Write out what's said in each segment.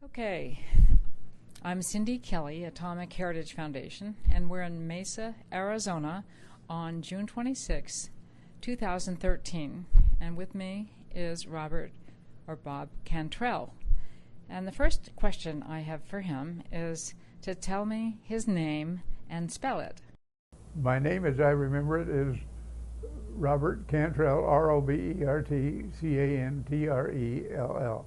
Okay, I'm Cindy Kelly, Atomic Heritage Foundation, and we're in Mesa, Arizona on June 26, 2013. And with me is Bob Cantrell. And the first question I have for him is to tell me his name and spell it. My name, as I remember it, is Robert Cantrell, Robertcantrell.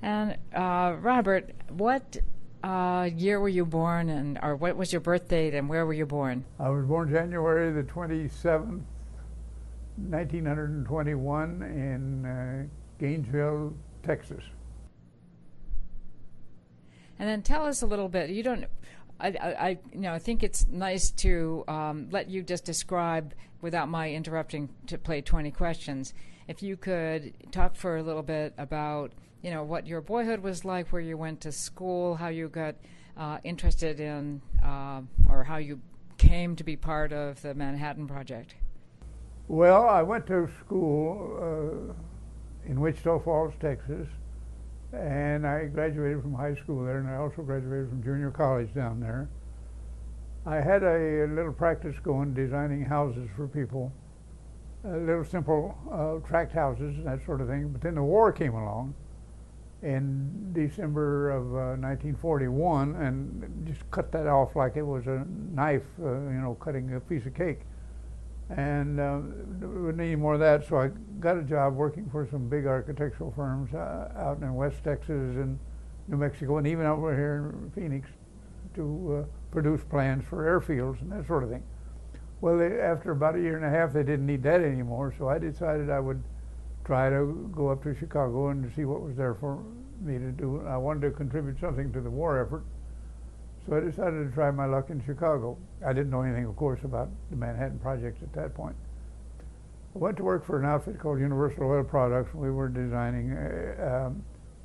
And Robert, what year were you born, or what was your birth date, and where were you born? I was born January the 27th, 1921 in Gainesville, Texas. And then tell us a little bit. You don't. I think it's nice to let you just describe, without my interrupting to play 20 questions. If you could talk for a little bit about, what your boyhood was like, where you went to school, how you got interested in, or how you came to be part of the Manhattan Project. Well, I went to school in Wichita Falls, Texas, and I graduated from high school there, and I also graduated from junior college down there. I had a little practice going designing houses for people, little simple tract houses and that sort of thing. But then the war came along in December of 1941 and just cut that off like it was a knife, cutting a piece of cake. And there wasn't any more of that, so I got a job working for some big architectural firms out in West Texas and New Mexico, and even over here in Phoenix, to produce plans for airfields and that sort of thing. Well, after about a year and a half, they didn't need that anymore, so I decided I would try to go up to Chicago and to see what was there for me to do. I wanted to contribute something to the war effort, so I decided to try my luck in Chicago. I didn't know anything, of course, about the Manhattan Project at that point. I went to work for an outfit called Universal Oil Products. We were designing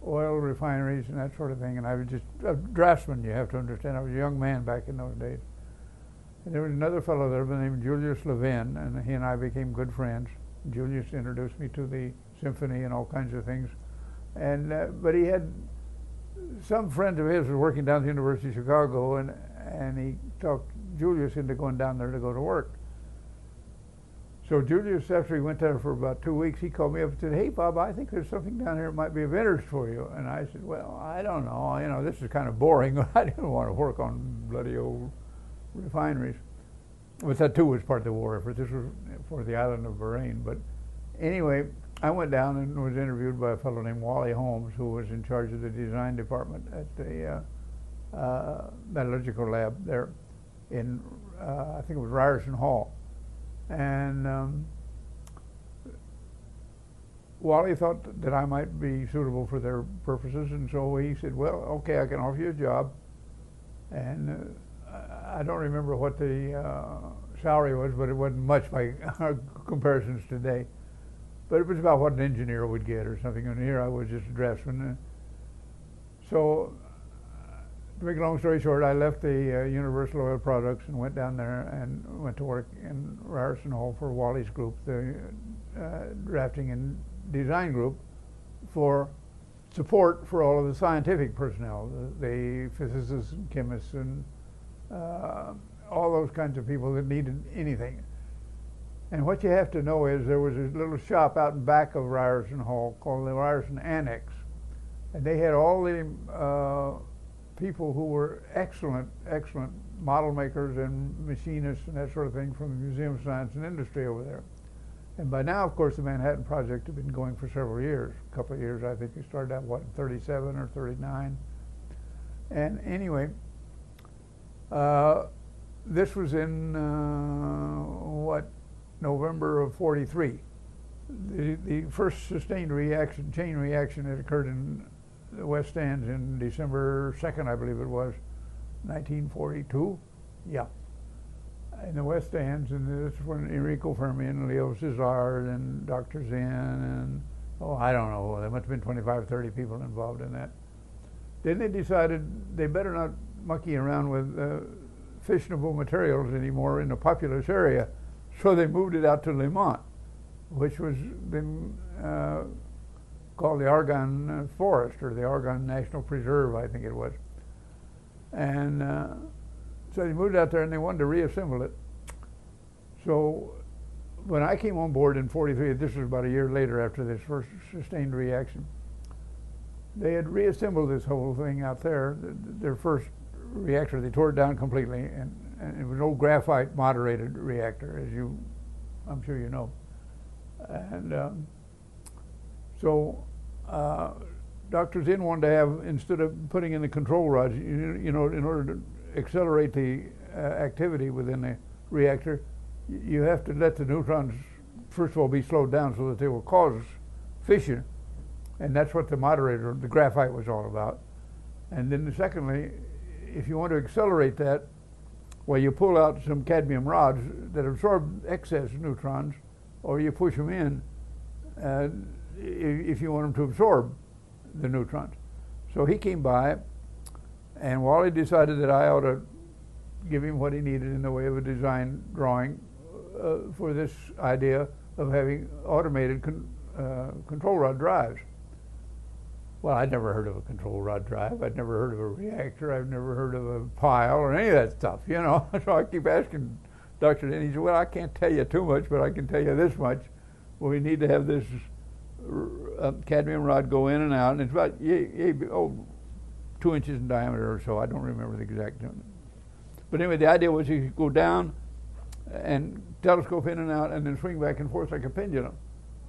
oil refineries and that sort of thing, and I was just a draftsman, you have to understand. I was a young man back in those days. And there was another fellow there by the name of Julius Levin, and he and I became good friends. Julius introduced me to the symphony and all kinds of things. And but he had some friends of his were working down at the University of Chicago, and he talked Julius into going down there to go to work. So Julius, after he went there for about 2 weeks, he called me up and said, "Hey, Bob, I think there's something down here that might be of interest for you." And I said, "Well, I don't know. This is kind of boring. I didn't want to work on bloody old refineries." But that too was part of the war effort. This was for the island of Bahrain. But anyway, I went down and was interviewed by a fellow named Wally Holmes, who was in charge of the design department at the metallurgical lab there in, I think it was Ryerson Hall. And Wally thought that I might be suitable for their purposes, and so he said, "Well, okay, I can offer you a job." And I don't remember what the salary was, but it wasn't much by comparisons today. But it was about what an engineer would get or something, and here I was just a draftsman. So, to make a long story short, I left the Universal Oil Products and went down there and went to work in Ryerson Hall for Wally's group, the drafting and design group, for support for all of the scientific personnel, the physicists and chemists and all those kinds of people that needed anything. And what you have to know is there was a little shop out in back of Ryerson Hall called the Ryerson Annex, and they had all the people who were excellent model makers and machinists and that sort of thing from the Museum of Science and Industry over there. And by now, of course, the Manhattan Project had been going for several years, a couple of years. I think we started out, in 37 or 39. And anyway, this was in, November of 43. The first sustained chain reaction had occurred in the West End in December 2nd, I believe it was, 1942. Yeah. In the West End, and this is when Enrico Fermi and Leo Szilard and Dr. Zinn and, I don't know, there must have been 25, 30 people involved in that. Then they decided they better not monkey around with fissionable materials anymore in a populous area, so they moved it out to Lemont, which was then called the Argonne Forest, or the Argonne National Preserve, I think it was. And so they moved out there and they wanted to reassemble it. So when I came on board in '43, this was about a year later after this first sustained reaction, they had reassembled this whole thing out there. Their first reactor, they tore it down completely, and it was an old graphite moderated reactor, as I'm sure you know. And so Dr. Zinn wanted to have, instead of putting in the control rods, you know, in order to accelerate the activity within the reactor, you have to let the neutrons, first of all, be slowed down so that they will cause fission. And that's what the moderator, the graphite, was all about. And then secondly, if you want to accelerate that, well, you pull out some cadmium rods that absorb excess neutrons, or you push them in if you want them to absorb the neutrons. So he came by, and Wally decided that I ought to give him what he needed in the way of a design drawing for this idea of having automated control rod drives. Well, I'd never heard of a control rod drive. I'd never heard of a reactor. I've never heard of a pile or any of that stuff, you know. So I keep asking Dr. Zinn. He said, well, I can't tell you too much, but I can tell you this much. Well, we need to have this cadmium rod go in and out, and it's about 2 inches in diameter or so. I don't remember the exact number. But anyway, the idea was you could go down and telescope in and out and then swing back and forth like a pendulum,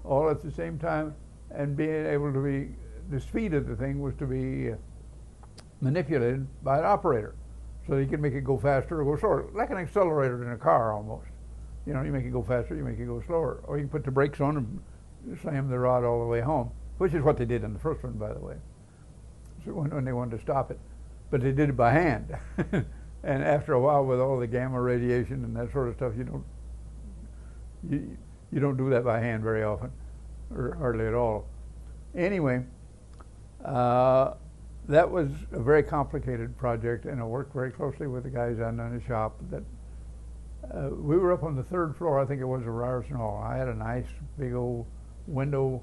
all at the same time, and being able to be, the speed of the thing was to be manipulated by an operator, so you can make it go faster or go slower, like an accelerator in a car almost. You know, you make it go faster, you make it go slower, or you can put the brakes on and slam the rod all the way home, which is what they did in the first one, by the way, so when they wanted to stop it. But they did it by hand. And after a while, with all the gamma radiation and that sort of stuff, you don't do that by hand very often, or hardly at all. Anyway, that was a very complicated project, and I worked very closely with the guys down in the shop. That we were up on the 3rd floor, I think it was, of Ryerson Hall. I had a nice big old window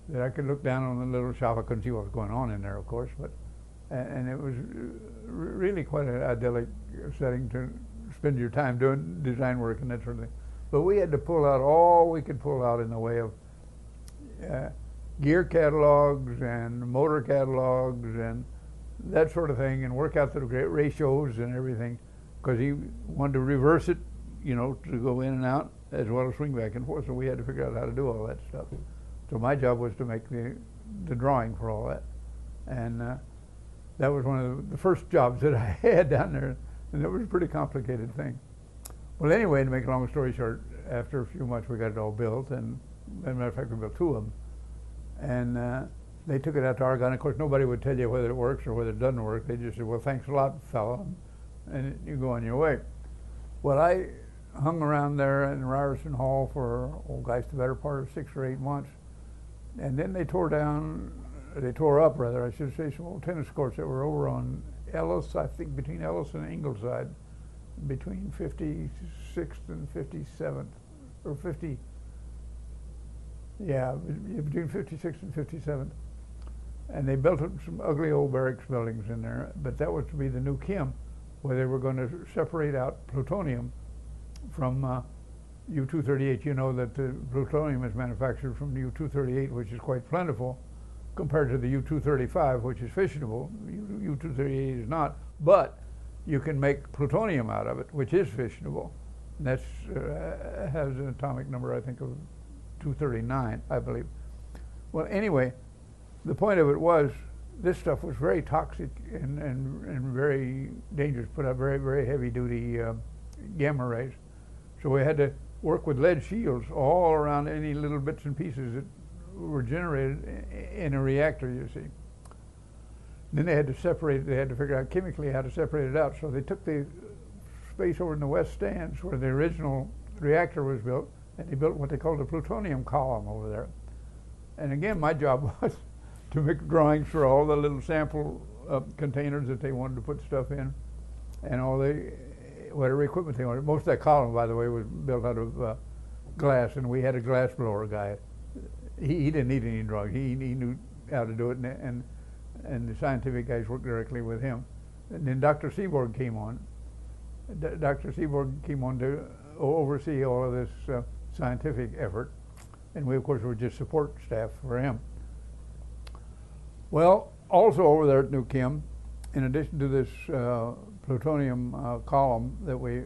that I could look down on the little shop. I couldn't see what was going on in there, of course, but and it was really quite an idyllic setting to spend your time doing design work and that sort of thing. But we had to pull out all we could pull out in the way of gear catalogs and motor catalogs and that sort of thing, and work out the great ratios and everything, because he wanted to reverse it, you know, to go in and out as well as swing back and forth. So we had to figure out how to do all that stuff. So my job was to make the drawing for all that, and that was one of the first jobs that I had down there, and it was a pretty complicated thing. Well, anyway, to make a long story short, after a few months we got it all built, and as a matter of fact, we built 2 of them. And they took it out to Argonne. Of course, nobody would tell you whether it works or whether it doesn't work. They just said, well, thanks a lot, fella, and you go on your way. Well, I hung around there in Ryerson Hall for, oh gosh, the better part of 6 or 8 months. And then they tore up, I should say, some old tennis courts that were over on Ellis, I think between Ellis and Ingleside, between 56th and 57th, or 50, yeah, between 56th and 57th. And they built some ugly old barracks buildings in there, but that was to be the new Chem, where they were going to separate out plutonium from U-238. You know that the plutonium is manufactured from U-238, which is quite plentiful, compared to the U-235, which is fissionable. U-238 is not, but you can make plutonium out of it, which is fissionable. And that's has an atomic number, I think, of 239, I believe. Well, anyway, the point of it was, this stuff was very toxic and very dangerous, put out very, very heavy-duty gamma rays. So we had to work with lead shields all around any little bits and pieces that were generated in a reactor, you see. Then they had to separate it. They had to figure out chemically how to separate it out. So they took the space over in the west stands where the original reactor was built, and they built what they called a plutonium column over there. And again, my job was to make drawings for all the little sample containers that they wanted to put stuff in, and all the whatever equipment they wanted. Most of that column, by the way, was built out of glass, and we had a glass blower guy. He didn't need any drawings. He knew how to do it, and the scientific guys worked directly with him. And then Dr. Seaborg came on. Dr. Seaborg came on to oversee all of this scientific effort, and we, of course, were just support staff for him. Well, also over there at New Chem, in addition to this plutonium column that we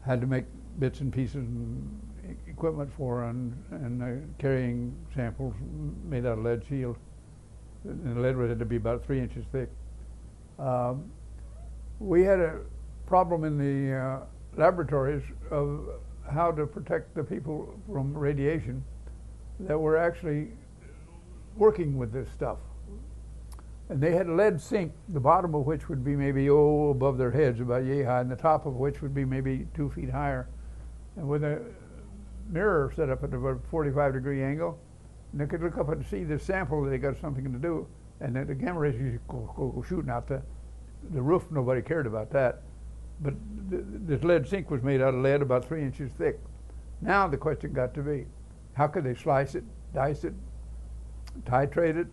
had to make bits and pieces and equipment for, and carrying samples made out of lead shield, and the lead had to be about 3 inches thick. We had a problem in the laboratories of how to protect the people from radiation that were actually working with this stuff. And they had a lead sink, the bottom of which would be maybe above their heads, about yay high, and the top of which would be maybe 2 feet higher. And with a mirror set up at about a 45-degree angle, and they could look up and see the sample that they got something to do, and then the gamma rays used to go shooting out the roof. Nobody cared about that. But this lead sink was made out of lead about 3 inches thick. Now the question got to be, how could they slice it, dice it, titrate it,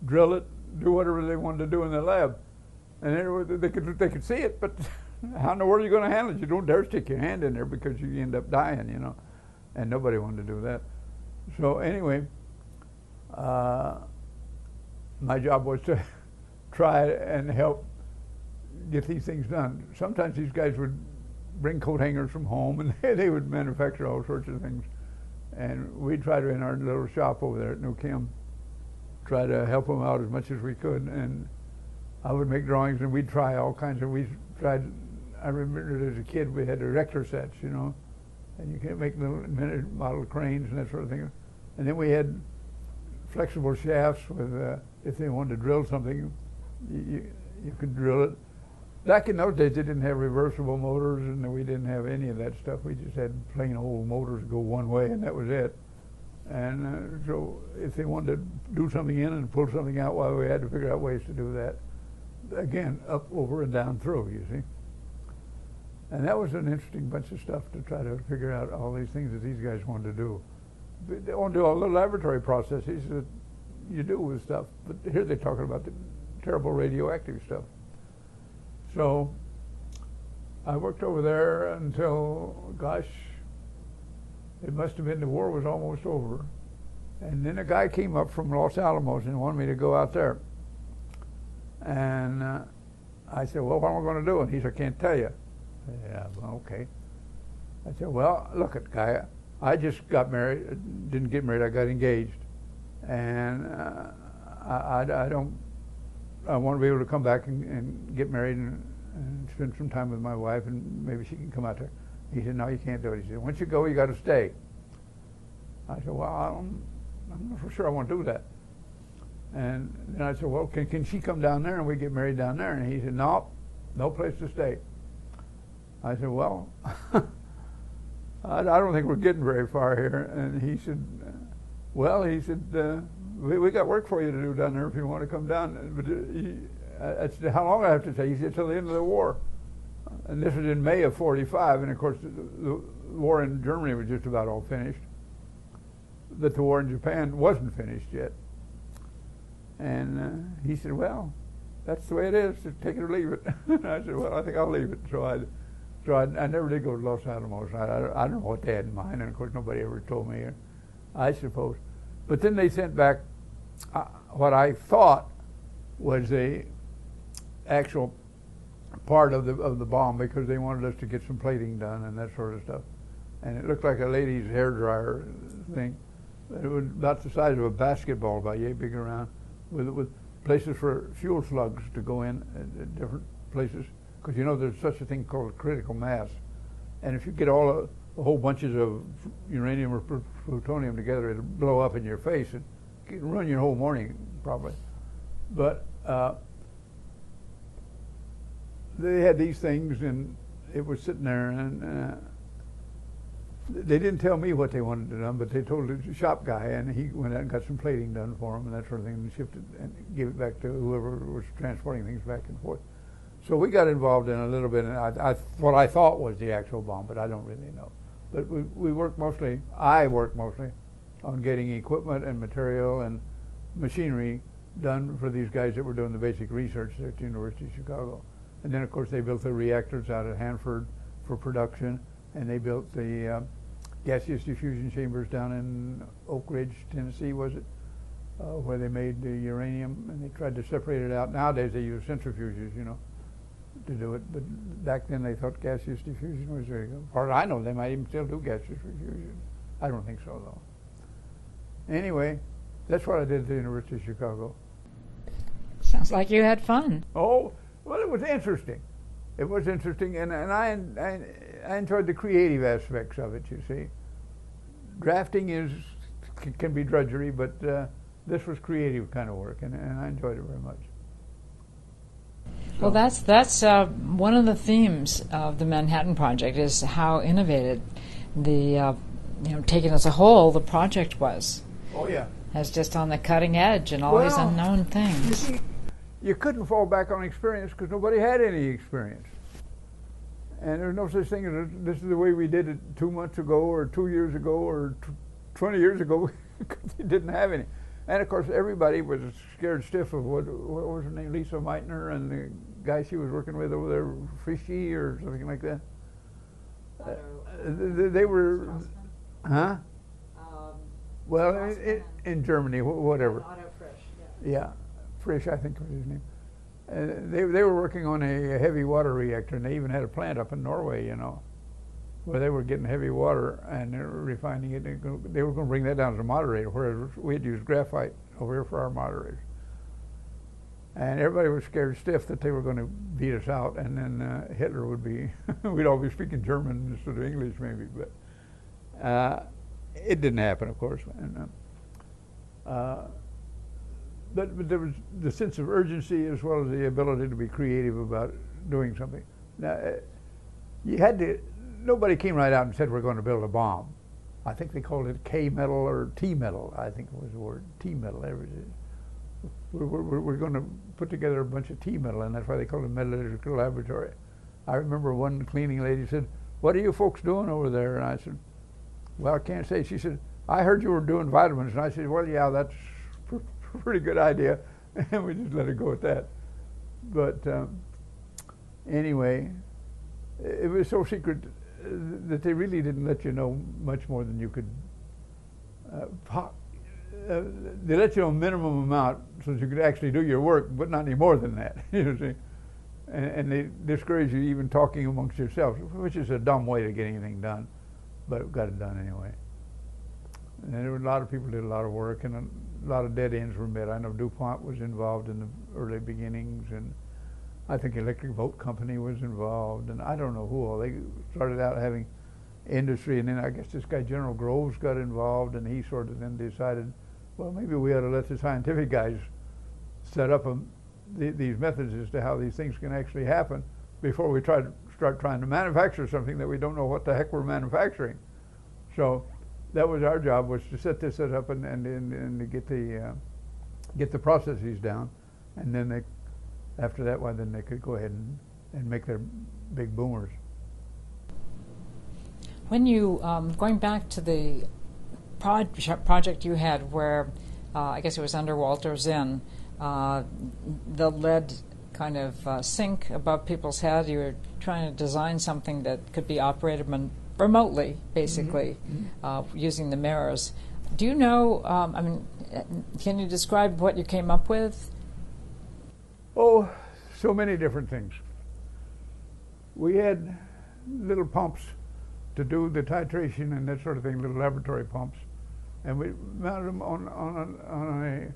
drill it, do whatever they wanted to do in the lab? And they could see it, but how in the world are you going to handle it? You don't dare stick your hand in there because you end up dying, you know. And nobody wanted to do that. So anyway, my job was to try and help get these things done. Sometimes these guys would bring coat hangers from home, and they would manufacture all sorts of things. And we'd try to, in our little shop over there at New Chem, try to help them out as much as we could. And I would make drawings, and we'd try all kinds of, we tried, I remember as a kid we had erector sets, you know, and you can make little miniature model cranes and that sort of thing. And then we had flexible shafts with, if they wanted to drill something, you could drill it. Back in those days, they didn't have reversible motors, and we didn't have any of that stuff. We just had plain old motors go one way, and that was it. And so if they wanted to do something in and pull something out, well, we had to figure out ways to do that. Again, up, over, and down through, you see. And that was an interesting bunch of stuff to try to figure out all these things that these guys wanted to do. They want to do all the laboratory processes that you do with stuff, but here they're talking about the terrible radioactive stuff. So I worked over there until, gosh, it must have been the war was almost over. And then a guy came up from Los Alamos and wanted me to go out there. And I said, well, what am I going to do? And he said, I can't tell you. Yeah, well, okay. I said, well, look at guy, I just got married, didn't get married, I got engaged. And I want to be able to come back and get married and spend some time with my wife, and maybe she can come out there. He said, no, you can't do it. He said, once you go, you got to stay. I said, well, I'm not for sure I want to do that. And then I said, well, can she come down there and we get married down there? And he said, no, no place to stay. I said, well, I don't think we're getting very far here. And he said, well, he said, we got work for you to do down there if you want to come down. But I said, how long do I have to stay? He said, till the end of the war. And this was in May of '45, and of course the war in Germany was just about all finished. But the war in Japan wasn't finished yet. And he said, well, that's the way it is, just take it or leave it. And I said, well, I think I'll leave it. So I never did go to Los Alamos. I don't know what they had in mind, and of course nobody ever told me, I suppose. But then they sent back what I thought was the actual part of the bomb, because they wanted us to get some plating done and that sort of stuff. And it looked like a lady's hairdryer thing. It was about the size of a basketball, about yay big around, with places for fuel slugs to go in at different places. Because you know there's such a thing called critical mass. And if you get all a whole bunches of uranium or plutonium together, it'll blow up in your face and ruin your whole morning, probably. But they had these things, and it was sitting there, and they didn't tell me what they wanted to do, but they told the shop guy, and he went out and got some plating done for them and that sort of thing, and shipped it and gave it back to whoever was transporting things back and forth. So we got involved in a little bit, and what I thought was the actual bomb, but I don't really know. But we worked mostly, I worked mostly on getting equipment and material and machinery done for these guys that were doing the basic research there at the University of Chicago. And then, of course, they built the reactors out at Hanford for production, and they built the gaseous diffusion chambers down in Oak Ridge, Tennessee, was it, where they made the uranium, and they tried to separate it out. Nowadays they use centrifuges, you know, to do it, but back then they thought gaseous diffusion was very good. As far as I know, they might even still do gaseous diffusion. I don't think so, though. Anyway, that's what I did at the University of Chicago. Sounds like you had fun. Oh, well, it was interesting. It was interesting, and I enjoyed the creative aspects of it, you see. Drafting can be drudgery, but this was creative kind of work, and I enjoyed it very much. So. Well, that's one of the themes of the Manhattan Project, is how innovative the, taken as a whole, the project was. Oh, yeah. As just on the cutting edge and all these unknown things. You see, you couldn't fall back on experience because nobody had any experience. And there's no such thing as this is the way we did it 2 months ago or 2 years ago or 20 years ago because we didn't have any. And of course everybody was scared stiff of what was her name, Lisa Meitner, and the guy she was working with over there, Fishy or something like that. They were, huh? Well, in Germany, whatever. Yeah, Frisch, I think was his name. They were working on a heavy water reactor, and they even had a plant up in Norway, you know, where they were getting heavy water and they were refining it. They were going to bring that down as a moderator, whereas we had used graphite over here for our moderators. And everybody was scared stiff that they were going to beat us out, and then Hitler would be, we'd all be speaking German instead of English maybe, but it didn't happen, of course. And, but there was the sense of urgency as well as the ability to be creative about doing something. Now, nobody came right out and said we're going to build a bomb. I think they called it K-metal or T-metal, I think was the word, T-metal. We're going to put together a bunch of T-metal, and that's why they called it metallurgical laboratory. I remember one cleaning lady said, "What are you folks doing over there?" And I said, "Well, I can't say." She said, "I heard you were doing vitamins." And I said, "Well, yeah, that's a pretty good idea." And we just let it go at that. But anyway, it was so secret that they really didn't let you know much more than you could. They let you know a minimum amount so that you could actually do your work, but not any more than that. You see, and they discourage you even talking amongst yourselves, which is a dumb way to get anything done, but got it done anyway. And there were a lot of people did a lot of work, and a lot of dead ends were met. I know DuPont was involved in the early beginnings, and I think Electric Boat Company was involved, and I don't know who all. They started out having industry, and then I guess this guy General Groves got involved, and he sort of then decided, well, maybe we ought to let the scientific guys set up these methods as to how these things can actually happen before we start trying to manufacture something that we don't know what the heck we're manufacturing. So that was our job, was to set this up and to get the processes down, and then after that, well, then they could go ahead and make their big boomers. When you going back to the project you had, where I guess it was under Walter Zinn, the lead kind of sink above people's head. You were trying to design something that could be operated remotely, basically, using the mirrors. Do you know, can you describe what you came up with? Oh, so many different things. We had little pumps to do the titration and that sort of thing, little laboratory pumps. And we mounted them on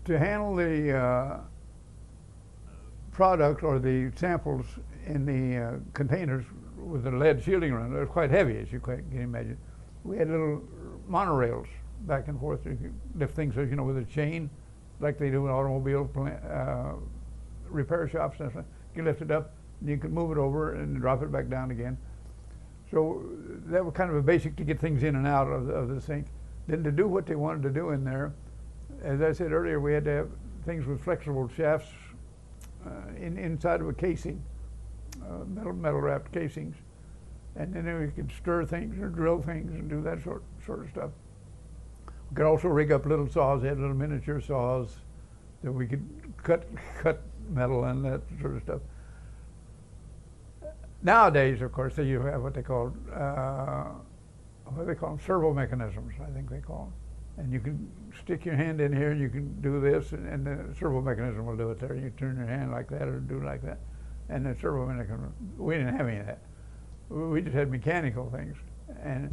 to handle the product or the samples in the containers with the lead shielding around. It was quite heavy, as you can imagine. We had little monorails back and forth. You could lift things, you know, with a chain, like they do in automobile repair shops and stuff. You lift it up, and you could move it over and drop it back down again. So that was kind of a basic to get things in and out of the sink. Then to do what they wanted to do in there, as I said earlier, we had to have things with flexible shafts inside of a casing, metal wrapped casings, and then we could stir things or drill things and do that sort of stuff. We could also rig up little saws. They had little miniature saws that we could cut metal and that sort of stuff. Nowadays, of course, you have what they call servo mechanisms, I think they call them. And you can stick your hand in here and you can do this, and the servo mechanism will do it there. You turn your hand like that or do like that. And the servo mechanism, we didn't have any of that. We just had mechanical things. And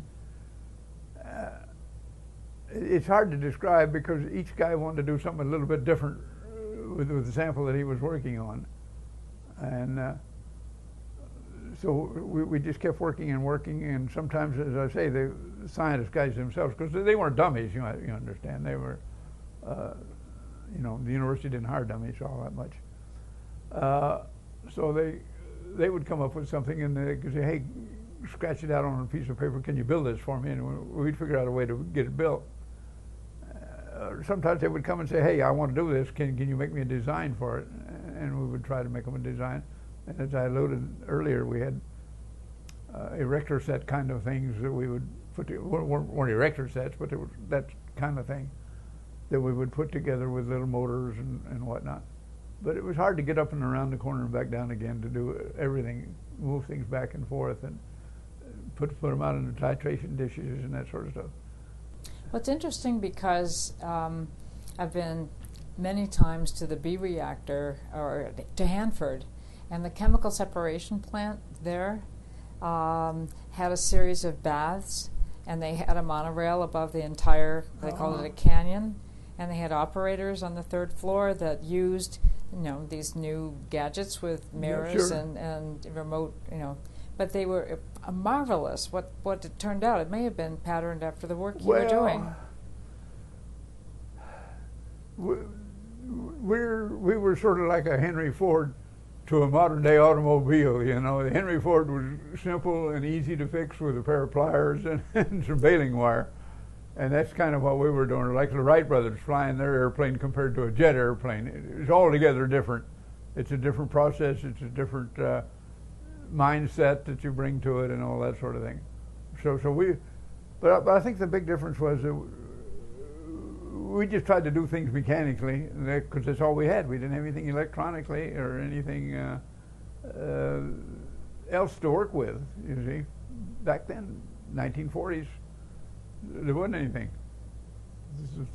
it's hard to describe because each guy wanted to do something a little bit different with the sample that he was working on. And so we just kept working, and sometimes, as I say, the scientist guys themselves, because they weren't dummies, you understand. They were, the university didn't hire dummies all that much. So they would come up with something, and they could say, hey, scratch it out on a piece of paper, can you build this for me? And we'd figure out a way to get it built. Sometimes they would come and say, hey, I want to do this, can you make me a design for it? And we would try to make them a design. And as I alluded earlier, we had erector set kind of things that we would put together. Weren't erector sets, but there was that kind of thing that we would put together with little motors and whatnot. But it was hard to get up and around the corner and back down again to do everything, move things back and forth, and put them out into titration dishes and that sort of stuff. Well, it's interesting because I've been many times to the B reactor or to Hanford, and the chemical separation plant there had a series of baths, and they had a monorail above the entire, they called it a canyon, and they had operators on the third floor that used, these new gadgets with mirrors and remote, but they were marvelous. What it turned out, it may have been patterned after the work you were doing. We were sort of like a Henry Ford to a modern day automobile, The Henry Ford was simple and easy to fix with a pair of pliers and some baling wire. And that's kind of what we were doing, like the Wright brothers flying their airplane compared to a jet airplane. It's altogether different. It's a different process, it's a different mindset that you bring to it and all that sort of thing. But I think the big difference was that we just tried to do things mechanically because that's all we had. We didn't have anything electronically or anything else to work with, you see. Back then, 1940s, there wasn't anything.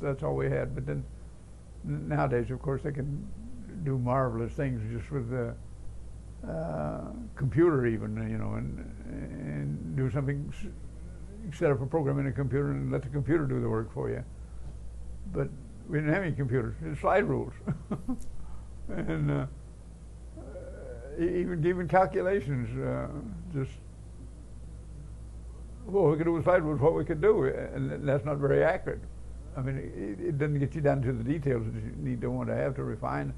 That's all we had. But then nowadays, of course, they can do marvelous things just with the computer even, and do something, set up a program in a computer and let the computer do the work for you. But we didn't have any computers. It was slide rules. And even calculations, we could do with slide rules what we could do, and that's not very accurate. I mean, it doesn't get you down to the details that you want to have to refine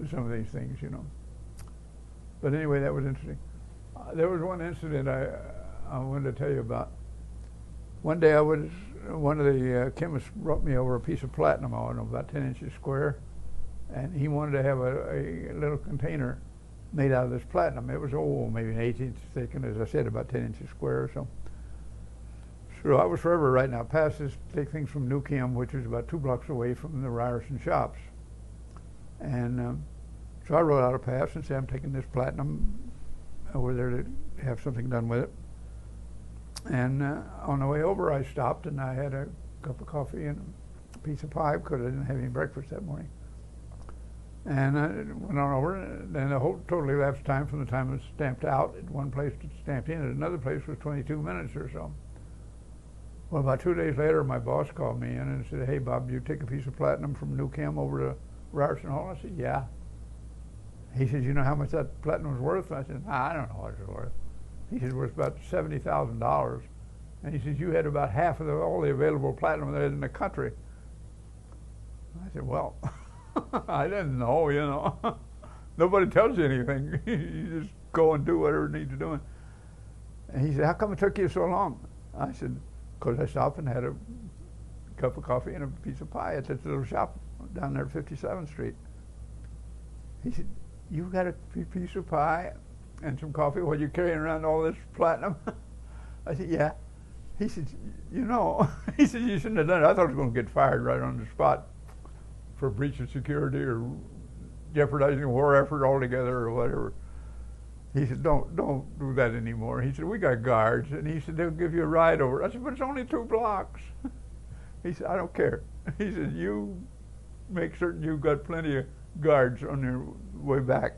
some of these things, But anyway, that was interesting. There was one incident I wanted to tell you about. One day one of the chemists brought me over a piece of platinum, about 10 inches square, and he wanted to have a little container made out of this platinum. It was, maybe an 8 inch thick, and as I said, about 10 inches square or so. So I was forever writing out passes, take things from New Chem, which is about 2 blocks away from the Ryerson shops. And so I wrote out a pass and said, I'm taking this platinum over there to have something done with it. And on the way over, I stopped and I had a cup of coffee and a piece of pie because I didn't have any breakfast that morning. And I went on over, and then the whole totally elapsed time from the time it was stamped out at one place to stamped in at another place was 22 minutes or so. Well, about 2 days later, my boss called me in and said, hey, Bob, you take a piece of platinum from New Chem over to Ryerson Hall? I said, yeah. He said, you know how much that platinum was worth? I said, I don't know what it's worth. He said, it was about $70,000. And he said, you had about half of all the available platinum there in the country. I said, well, I didn't know, Nobody tells you anything. You just go and do whatever it needs to do. And he said, how come it took you so long? I said, because I stopped and had a cup of coffee and a piece of pie at this little shop down there at 57th Street. He said, you got a piece of pie and some coffee while you're carrying around all this platinum? I said, yeah. He said, you know, he said, you shouldn't have done it. I thought I was going to get fired right on the spot for breach of security or jeopardizing a war effort altogether or whatever. He said, don't do that anymore. He said, we got guards. And he said, they'll give you a ride over. I said, but it's only 2 blocks. He said, I don't care. He said, you make certain you've got plenty of guards on your way back.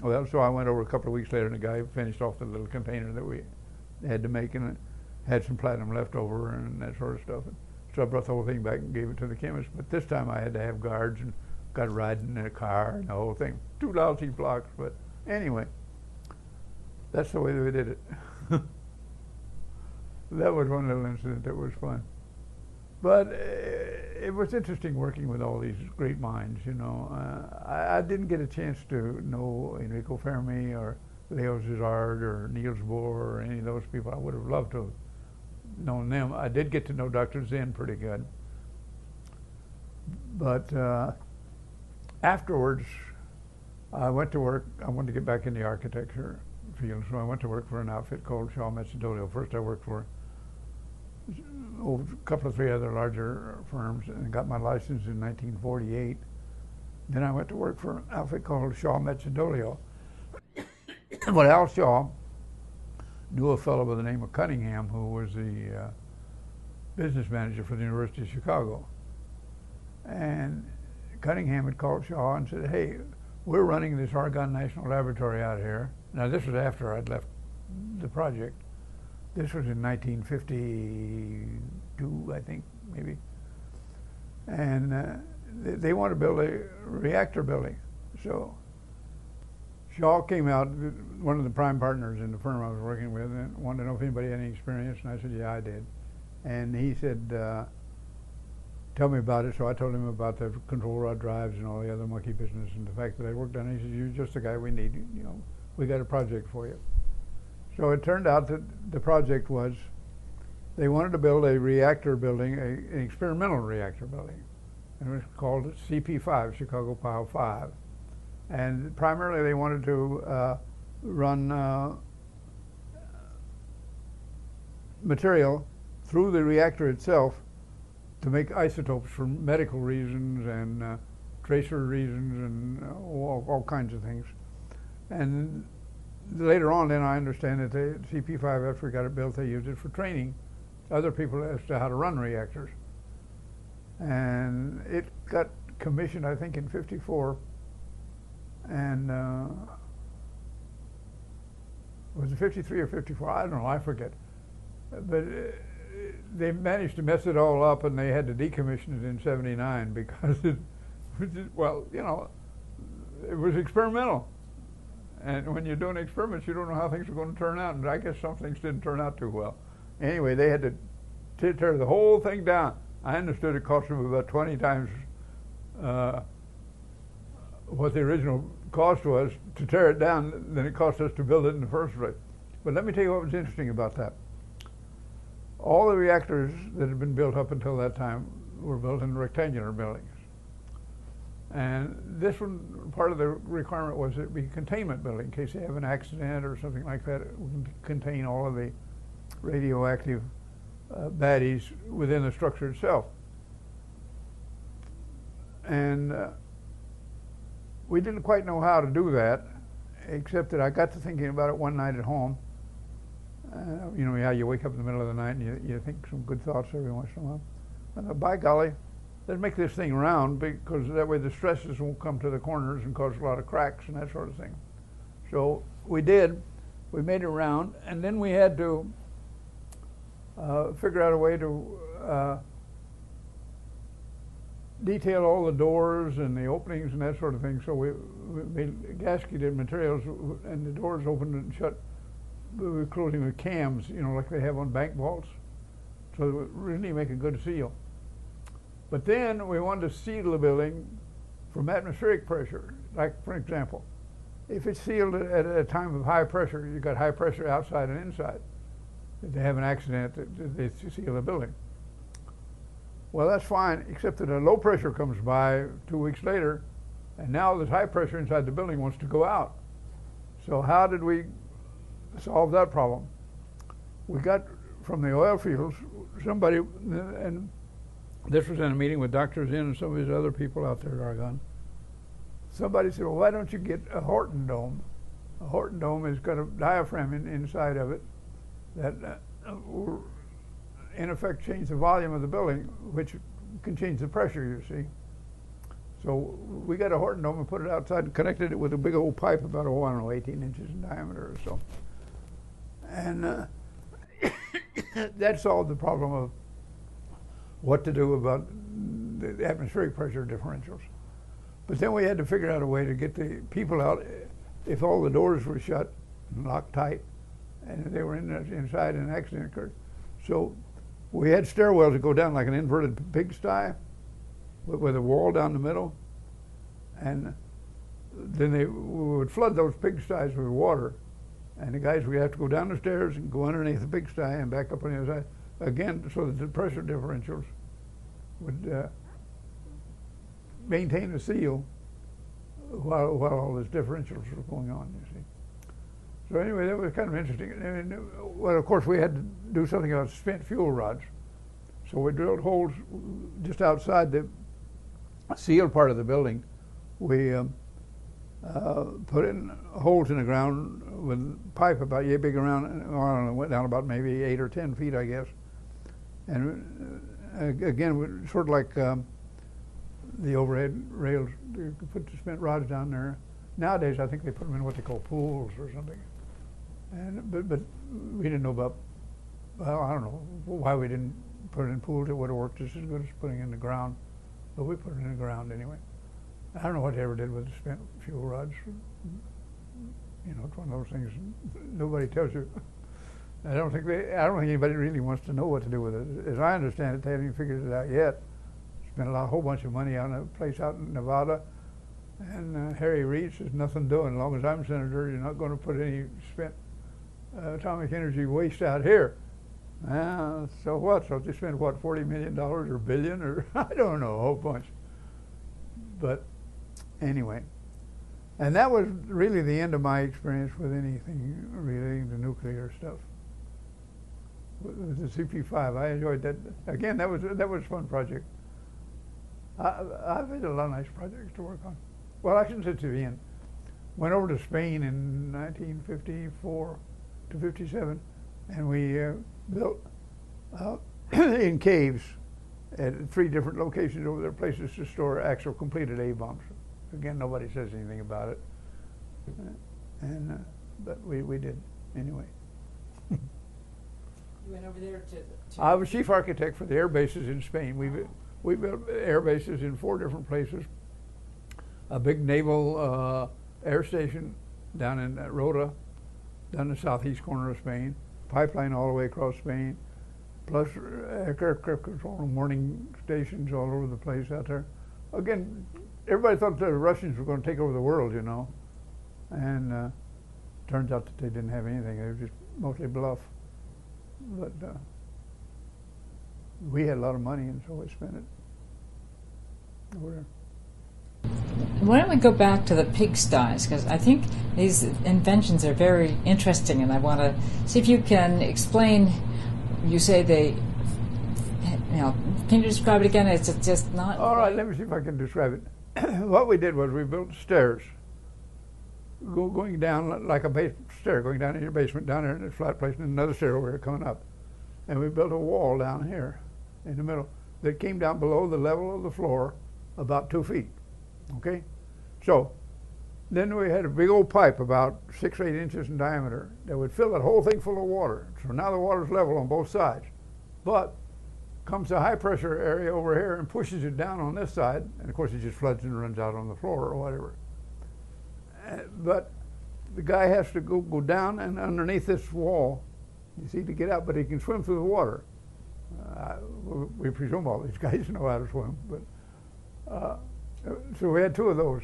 Well, so I went over a couple of weeks later, and the guy finished off the little container that we had to make, and it had some platinum left over and that sort of stuff. So I brought the whole thing back and gave it to the chemist. But this time I had to have guards and got riding in a car and the whole thing. 2 lousy blocks, but anyway, that's the way we did it. That was one little incident that was fun. But it was interesting working with all these great minds, you know. I didn't get a chance to know Enrico Fermi or Leo Szilard or Niels Bohr or any of those people. I would have loved to have known them. I did get to know Dr. Zinn pretty good. But afterwards, I went to work. I wanted to get back in the architecture field, so I went to work for an outfit called Shaw Methodolio. First I worked for a couple of 3 other larger firms and got my license in 1948. Then I went to work for an outfit called Shaw Methodolio. But Al Shaw knew a fellow by the name of Cunningham, who was the business manager for the University of Chicago. And Cunningham had called Shaw and said, hey, we're running this Argonne National Laboratory out here. Now this was after I'd left the project. This was in 1952, I think, maybe. And they want to build a reactor building. So Shaw came out, one of the prime partners in the firm I was working with, and wanted to know if anybody had any experience, and I said, yeah, I did. And he said, tell me about it. So I told him about the control rod drives and all the other monkey business and the fact that I worked on it. He said, you're just the guy we need, you know, we got a project for you. So it turned out that the project was, they wanted to build a reactor building, an experimental reactor building. And it was called CP5, Chicago Power 5. And primarily they wanted to run material through the reactor itself to make isotopes for medical reasons and tracer reasons and all kinds of things. And later on, then I understand that the CP5, after we got it built, they used it for training other people as to how to run reactors. And it got commissioned, I think, in '54. And was it 53 or 54? I don't know, I forget. But they managed to mess it all up, and they had to decommission it in '79 because it was just, well, you know, it was experimental. And when you're doing experiments, you don't know how things are going to turn out, and I guess some things didn't turn out too well. Anyway, they had to tear the whole thing down. I understood it cost them about 20 times what the original cost was to tear it down than it cost us to build it in the first place. But let me tell you what was interesting about that. All the reactors that had been built up until that time were built in rectangular buildings. And this one, part of the requirement was it be a containment building in case they have an accident or something like that. It would contain all of the radioactive baddies within the structure itself. And we didn't quite know how to do that, except that I got to thinking about it one night at home. You know how you wake up in the middle of the night and you think some good thoughts every once in a while. And by golly, let's make this thing round, because that way the stresses won't come to the corners and cause a lot of cracks and that sort of thing. So we did. We made it round, and then we had to figure out a way to detail all the doors and the openings and that sort of thing. So we made gasketed materials, and the doors opened and shut. We were closing with cams, you know, like they have on bank vaults. So it would really make a good seal. But then we wanted to seal the building from atmospheric pressure. Like, for example, if it's sealed at a time of high pressure, you've got high pressure outside and inside. If they have an accident, they seal the building. Well, that's fine, except that a low pressure comes by 2 weeks later, and now this high pressure inside the building wants to go out. So how did we solve that problem? We got from the oil fields, somebody, and this was in a meeting with Dr. Zinn and some of his other people out there at Argonne. Somebody said, well, why don't you get a Horton dome? A Horton dome has got a diaphragm inside of it that will, in effect, change the volume of the building, which can change the pressure, you see. So we got a Horton dome and put it outside and connected it with a big old pipe about, I don't know, 18 inches in diameter or so. And that solved the problem of what to do about the atmospheric pressure differentials. But then we had to figure out a way to get the people out if all the doors were shut and locked tight and they were inside and an accident occurred. So we had stairwells that go down like an inverted pigsty with a wall down the middle, and then we would flood those pigsties with water, and the guys would have to go down the stairs and go underneath the pigsty and back up on the other side again, so that the pressure differentials would maintain the seal while all these differentials were going on, you see. So anyway, that was kind of interesting. And, well, of course, we had to do something about spent fuel rods. So we drilled holes just outside the sealed part of the building. We put in holes in the ground with pipe about yay big around, and it went down about maybe 8 or 10 feet, I guess. And again, sort of like the overhead rails, you could put the cement rods down there. Nowadays, I think they put them in what they call pools or something. And but we didn't know about, well, I don't know why we didn't put it in pools. It would have worked just as good as putting it in the ground, but we put it in the ground anyway. I don't know what they ever did with the spent fuel rods. You know, it's one of those things nobody tells you. I don't think anybody really wants to know what to do with it. As I understand it, they haven't even figured it out yet. Spent a whole bunch of money on a place out in Nevada, and Harry Reid says nothing doing. As long as I'm senator, you're not going to put any spent atomic energy waste out here. So what? So they spent what, $40 million or $1 billion or I don't know, a whole bunch. But anyway, and that was really the end of my experience with anything relating to nuclear stuff. With the CP5, I enjoyed that. Again, that was a fun project. I've had a lot of nice projects to work on. Well, I shouldn't say to the end. Went over to Spain in 1954 to 57, and we built in caves at 3 different locations over there, places to store actual completed A-bombs. Again, nobody says anything about it, but we did anyway. You went over there to I was chief architect for the air bases in Spain. We built air bases in 4 different places. A big naval air station down in Rota, down the southeast corner of Spain, pipeline all the way across Spain, plus aircraft control and warning stations all over the place out there. Again, everybody thought the Russians were going to take over the world, you know, and turns out that they didn't have anything. They were just mostly bluff. But we had a lot of money, and so we spent it over there. Why don't we go back to the pigsties? Because I think these inventions are very interesting, and I want to see if you can explain. You say they, can you describe it again? It's just not. All right, let me see if I can describe it. What we did was we built stairs, going down like a stair, going down in your basement, down there in this flat place, and another stair over here coming up. And we built a wall down here in the middle that came down below the level of the floor about 2 feet. Okay? So then we had a big old pipe about 6 or 8 inches in diameter that would fill that whole thing full of water. So now the water's level on both sides. But comes the high pressure area over here and pushes it down on this side, and of course it just floods and runs out on the floor or whatever. But the guy has to go down and underneath this wall, you see, to get out, but he can swim through the water. We presume all these guys know how to swim, but so we had 2 of those.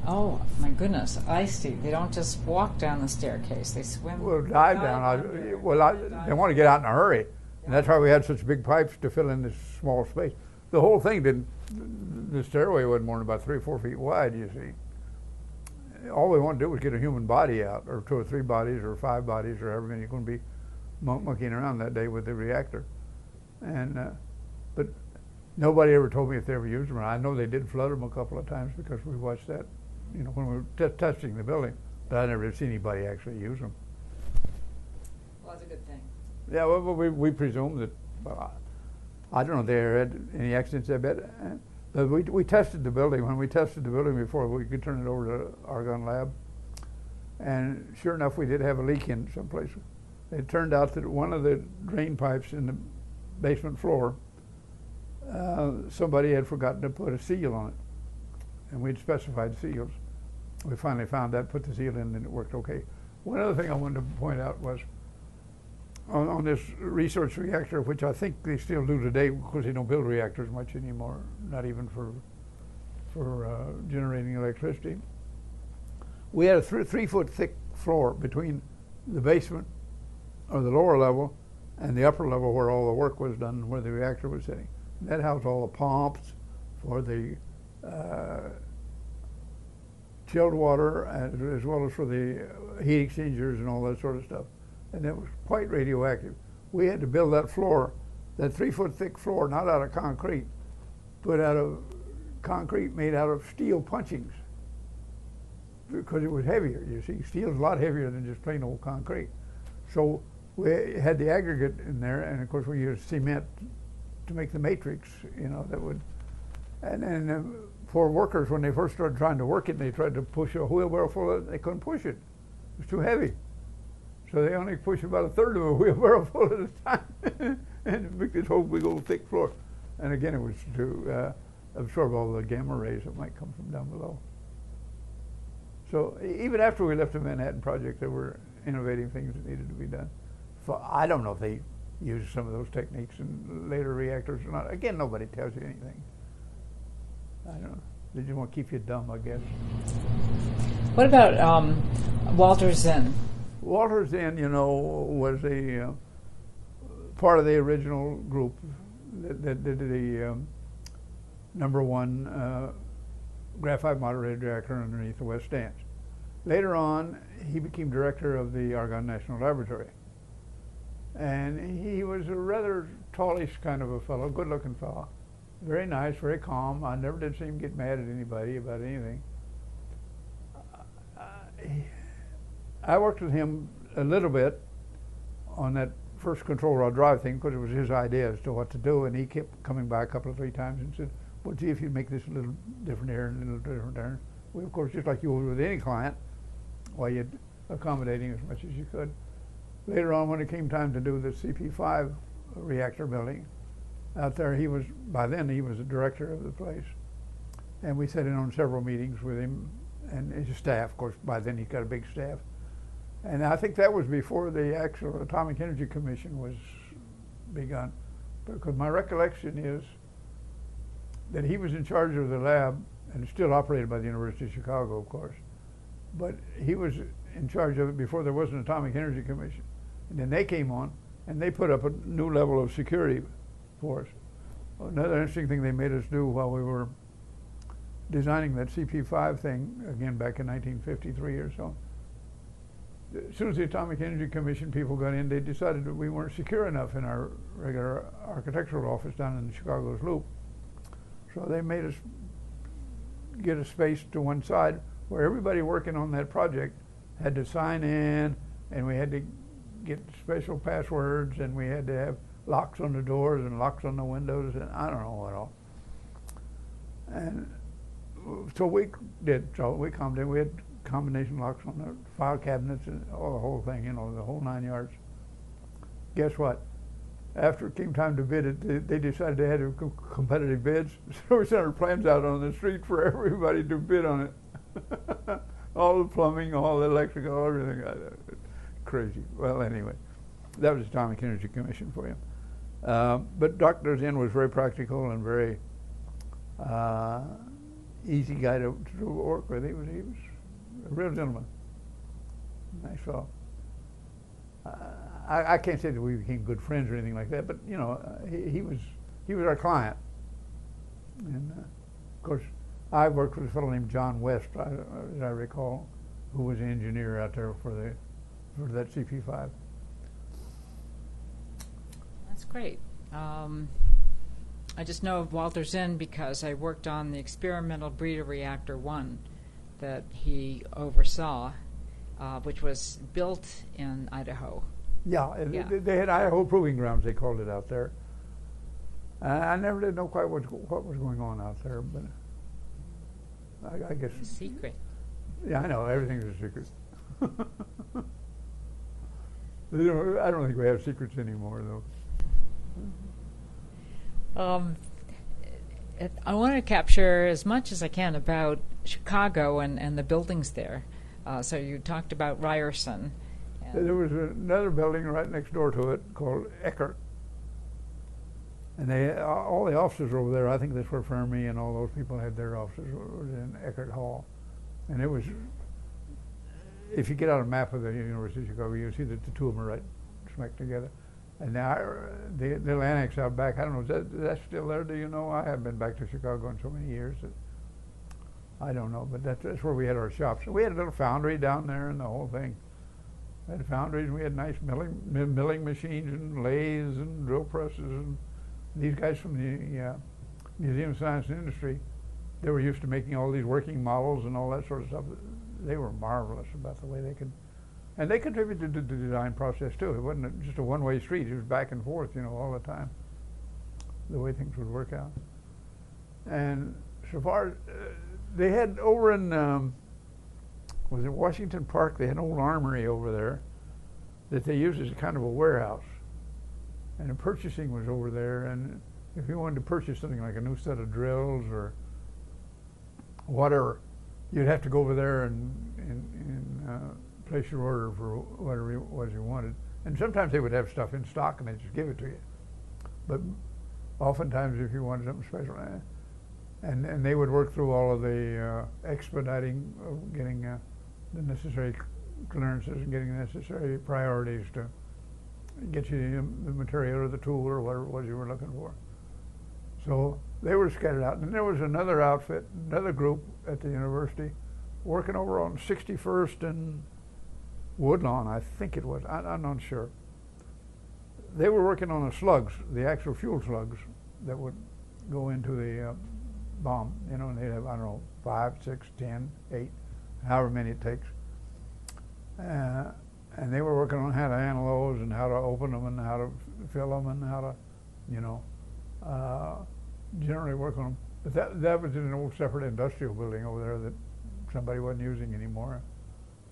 Oh my goodness! I see. They don't just walk down the staircase; they swim. Well, dive down. They want to get out in a hurry, and that's why we had such big pipes to fill in this small space. The whole thing didn't. The stairway wasn't more than about 3 or 4 feet wide. You see. All we wanted to do was get a human body out, or 2 or 3 bodies, or 5 bodies, or however many it's going to be. monkeying around that day with the reactor, and but nobody ever told me if they ever used them. I know they did flood them a couple of times because we watched that, when we were testing the building, but I never seen anybody actually use them. Well, that's a good thing. Yeah, well, we presume that. Well, I don't know if they ever had any accidents. I bet. But we tested the building. When we tested the building before we could turn it over to Argonne Lab, and sure enough, we did have a leak in some place. It turned out that one of the drain pipes in the basement floor, somebody had forgotten to put a seal on it, and we'd specified seals. We finally found that, put the seal in, and it worked okay. One other thing I wanted to point out was on this research reactor, which I think they still do today, because they don't build reactors much anymore, not even for generating electricity. We had a 3-foot thick floor between the basement, or the lower level, and the upper level where all the work was done, where the reactor was sitting. That housed all the pumps for the chilled water, as well as for the heat exchangers and all that sort of stuff. And it was quite radioactive. We had to build that floor, that 3-foot thick floor, not out of concrete, but out of concrete made out of steel punchings, because it was heavier. You see, steel is a lot heavier than just plain old concrete. So we had the aggregate in there, and of course we used cement to make the matrix, that would, and for workers, when they first started trying to work it, they tried to push a wheelbarrow full of it, they couldn't push it. It was too heavy. So they only pushed about a third of a wheelbarrow full at a time, and make this whole big old thick floor. And again, it was to absorb all the gamma rays that might come from down below. So even after we left the Manhattan Project, there were innovative things that needed to be done. So I don't know if they used some of those techniques in later reactors or not. Again, nobody tells you anything. I don't know. They just want to keep you dumb, I guess. What about Walter Zinn? Walter Zinn, was a part of the original group that did the #1 graphite moderated reactor underneath the West Stanch. Later on, he became director of the Argonne National Laboratory. And he was a rather tallish kind of a fellow, good-looking fellow. Very nice, very calm. I never did see him get mad at anybody about anything. I worked with him a little bit on that first control rod drive thing, because it was his idea as to what to do, and he kept coming by a couple of 3 times and said, well, gee, if you'd make this a little different here and a little different there. Well, of course, just like you would with any client, you'd accommodating as much as you could. Later on, when it came time to do the CP5 reactor building out there, by then he was the director of the place. And we sat in on several meetings with him and his staff. Of course, by then he'd got a big staff. And I think that was before the actual Atomic Energy Commission was begun. Because my recollection is that he was in charge of the lab, and it's still operated by the University of Chicago, of course. But he was in charge of it before there was an Atomic Energy Commission. And then they came on, and they put up a new level of security for us. Another interesting thing they made us do while we were designing that CP5 thing, again back in 1953 or so, as soon as the Atomic Energy Commission people got in, they decided that we weren't secure enough in our regular architectural office down in Chicago's Loop. So they made us get a space to one side where everybody working on that project had to sign in, and we had to get special passwords, and we had to have locks on the doors and locks on the windows, and I don't know what all. And so we did. So we calmed in. We had combination locks on the file cabinets and all the whole thing, the whole 9 yards. Guess what? After it came time to bid it, they decided they had to do competitive bids. So we sent our plans out on the street for everybody to bid on it. All the plumbing, all the electrical, everything. Crazy. Well, anyway, that was the Atomic Energy Commission for you. But Dr. Zinn was very practical and very easy guy to work with. He was a real gentleman. Nice fellow. I can't say that we became good friends or anything like that, but he was our client. And of course, I worked with a fellow named John West, as I recall, who was the engineer out there for that CP5. That's great. I just know of Walter Zinn because I worked on the experimental breeder Reactor 1 that he oversaw, which was built in Idaho. Yeah, Yeah. they had Idaho Proving Grounds, they called it out there. I never did know quite what was going on out there, but I guess... It's a secret. Yeah, I know, everything's a secret. I don't think we have secrets anymore, though. I want to capture as much as I can about Chicago and the buildings there. So you talked about Ryerson. There was another building right next door to it called Escort. And all the offices were over there. I think that's where Fermi and all those people had their offices, was in Escort Hall. And it was, if you get out a map of the University of Chicago, you'll see that the two of them are right smack together. And now the little annex out back, I don't know, is that still there? Do you know? I haven't been back to Chicago in so many years that I don't know, but that's where we had our shops. We had a little foundry down there and the whole thing. We had foundries, and we had nice milling machines and lathes and drill presses. And these guys from the Museum of Science and Industry, they were used to making all these working models and all that sort of stuff. They were marvelous about the way they could, and they contributed to the design process too. It wasn't just a one-way street. It was back and forth, all the time, the way things would work out. And so far, they had over in, was it Washington Park, they had an old armory over there that they used as a kind of a warehouse. And the purchasing was over there, and if you wanted to purchase something like a new set of drills or whatever, you'd have to go over there and place your order for whatever it was you wanted. And sometimes they would have stuff in stock and they'd just give it to you. But oftentimes if you wanted something special, and they would work through all of the expediting of getting the necessary clearances and getting the necessary priorities to get you the material or the tool or whatever it was you were looking for. So they were scattered out. And there was another outfit, another group at the university working over on 61st and Woodlawn, I think it was. I'm not sure. They were working on the slugs, the actual fuel slugs that would go into the bomb, and they'd have, I don't know, 5, 6, 10, 8, however many it takes. And they were working on how to handle those and how to open them and how to fill them and how to, generally work on them. But that was in an old separate industrial building over there that somebody wasn't using anymore.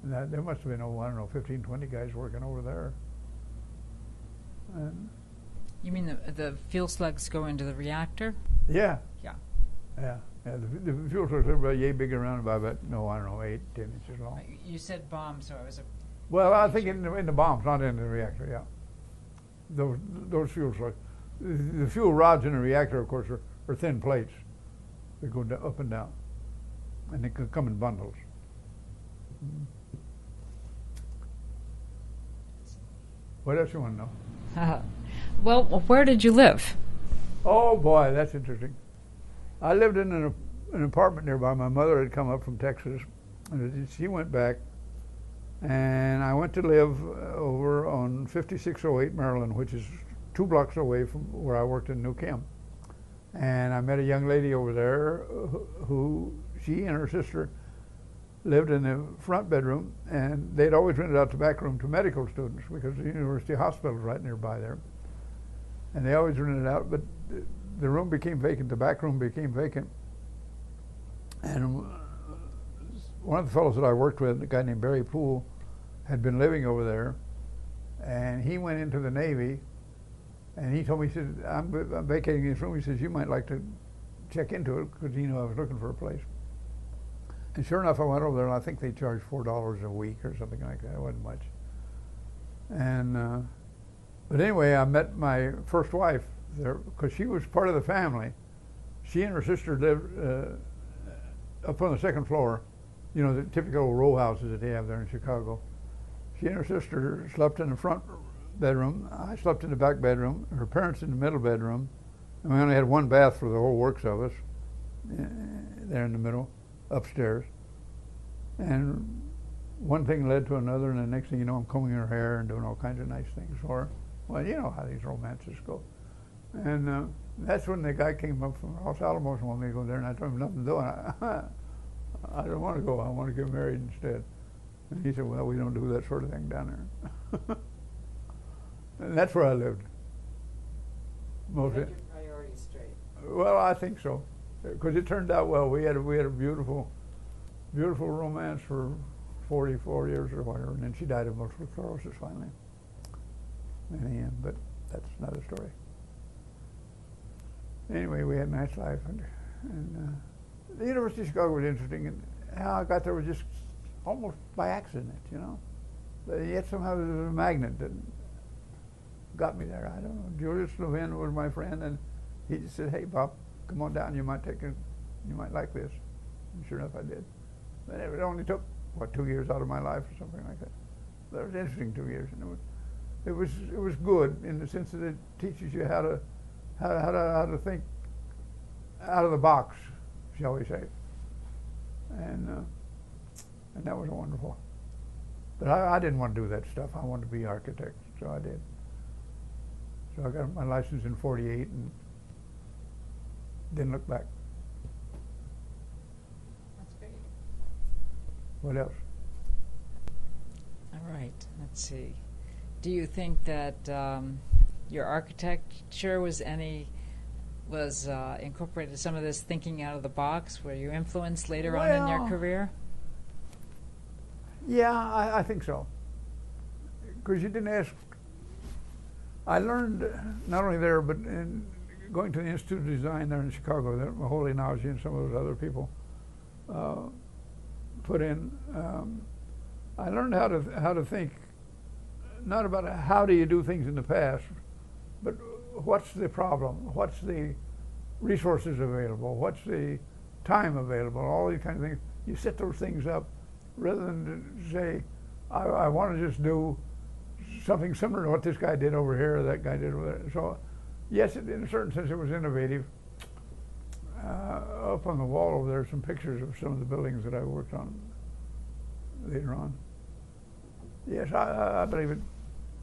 And there must have been, I don't know, 15, 20 guys working over there. And You mean the fuel slugs go into the reactor? yeah. Yeah. Yeah. Yeah, the fuel slugs are about yay big around, about, I don't know, 8, 10 inches long. You said bomb, so I was Well, I think in the bombs, not in the reactor, yeah. Those fuel slugs. The fuel rods in the reactor, of course, are thin plates that go up and down. And they can come in bundles. What else you want to know? Well, where did you live? Oh, boy, that's interesting. I lived in an apartment nearby. My mother had come up from Texas, and she went back. And I went to live over on 5608 Maryland, which is 2 blocks away from where I worked in New Chem. And I met a young lady over there who she and her sister lived in the front bedroom, and they'd always rented out the back room to medical students because the university hospital was right nearby there. And they always rented it out, but the room became vacant, the back room became vacant. And one of the fellows that I worked with, a guy named Barry Poole, had been living over there, and he went into the Navy, and he told me, he said, I'm vacating this room. He says, you might like to check into it, because he knew I was looking for a place. And sure enough, I went over there, and I think they charged $4 a week or something like that. It wasn't much. And but anyway, I met my first wife there, because she was part of the family. She and her sister lived up on the second floor, the typical row houses that they have there in Chicago. She and her sister slept in the front bedroom. I slept in the back bedroom. Her parents in the middle bedroom. And we only had one bath for the whole works of us, there in the middle, upstairs. And one thing led to another, and the next thing you know, I'm combing her hair and doing all kinds of nice things for her. Well, you know how these romances go. And that's when the guy came up from Los Alamos and wanted me to go there, and I told him nothing doing. I don't want to go. I want to get married instead. And he said, well, we don't do that sort of thing down there. And that's where I lived. Get your priorities straight. Well, I think so, because it turned out well. We had a beautiful romance for 44 years or whatever, and then she died of multiple sclerosis finally in the end. But that's another story. Anyway, we had a nice life, and the University of Chicago was interesting, and how I got there was just almost by accident, you know. But yet somehow there was a magnet that got me there. I don't know. Julius Levin was my friend, and he just said, "Hey, Bob, come on down. You might like this." And sure enough, I did. But it only took 2 years out of my life or something like that. That was interesting 2 years, and it was good in the sense that it teaches you how to think out of the box, shall we say. And that was wonderful. But I didn't want to do that stuff. I wanted to be an architect, so I did. So I got my license in '48 and didn't look back. That's great. What else? All right, let's see. Do you think that your architecture was incorporated some of this thinking out of the box? Were you influenced later on in your career? Yeah, I think so. Because you didn't ask. I learned not only there, but in going to the Institute of Design there in Chicago, that Maholi Naji and some of those other people put in. I learned how to think, not about how do you do things in the past, but what's the problem, what's the resources available, what's the time available, all these kind of things. You set those things up rather than to say, I want to just do something similar to what this guy did over here or that guy did over there. So, yes, in a certain sense, it was innovative. Up on the wall over there are some pictures of some of the buildings that I worked on later on. Yes, I believe it.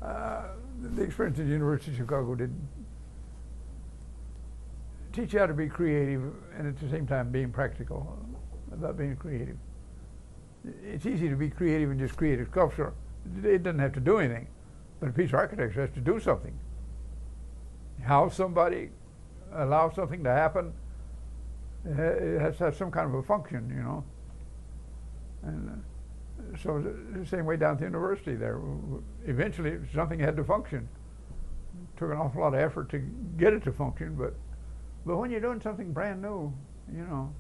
The experience at the University of Chicago did teach you how to be creative and at the same time being practical about being creative. It's easy to be creative and just create a sculpture. It doesn't have to do anything. But a piece of architecture has to do something. How somebody allows something to happen, it has to have some kind of a function, you know. And so the same way down at the university there. Eventually something had to function. It took an awful lot of effort to get it to function, but when you're doing something brand new, you know,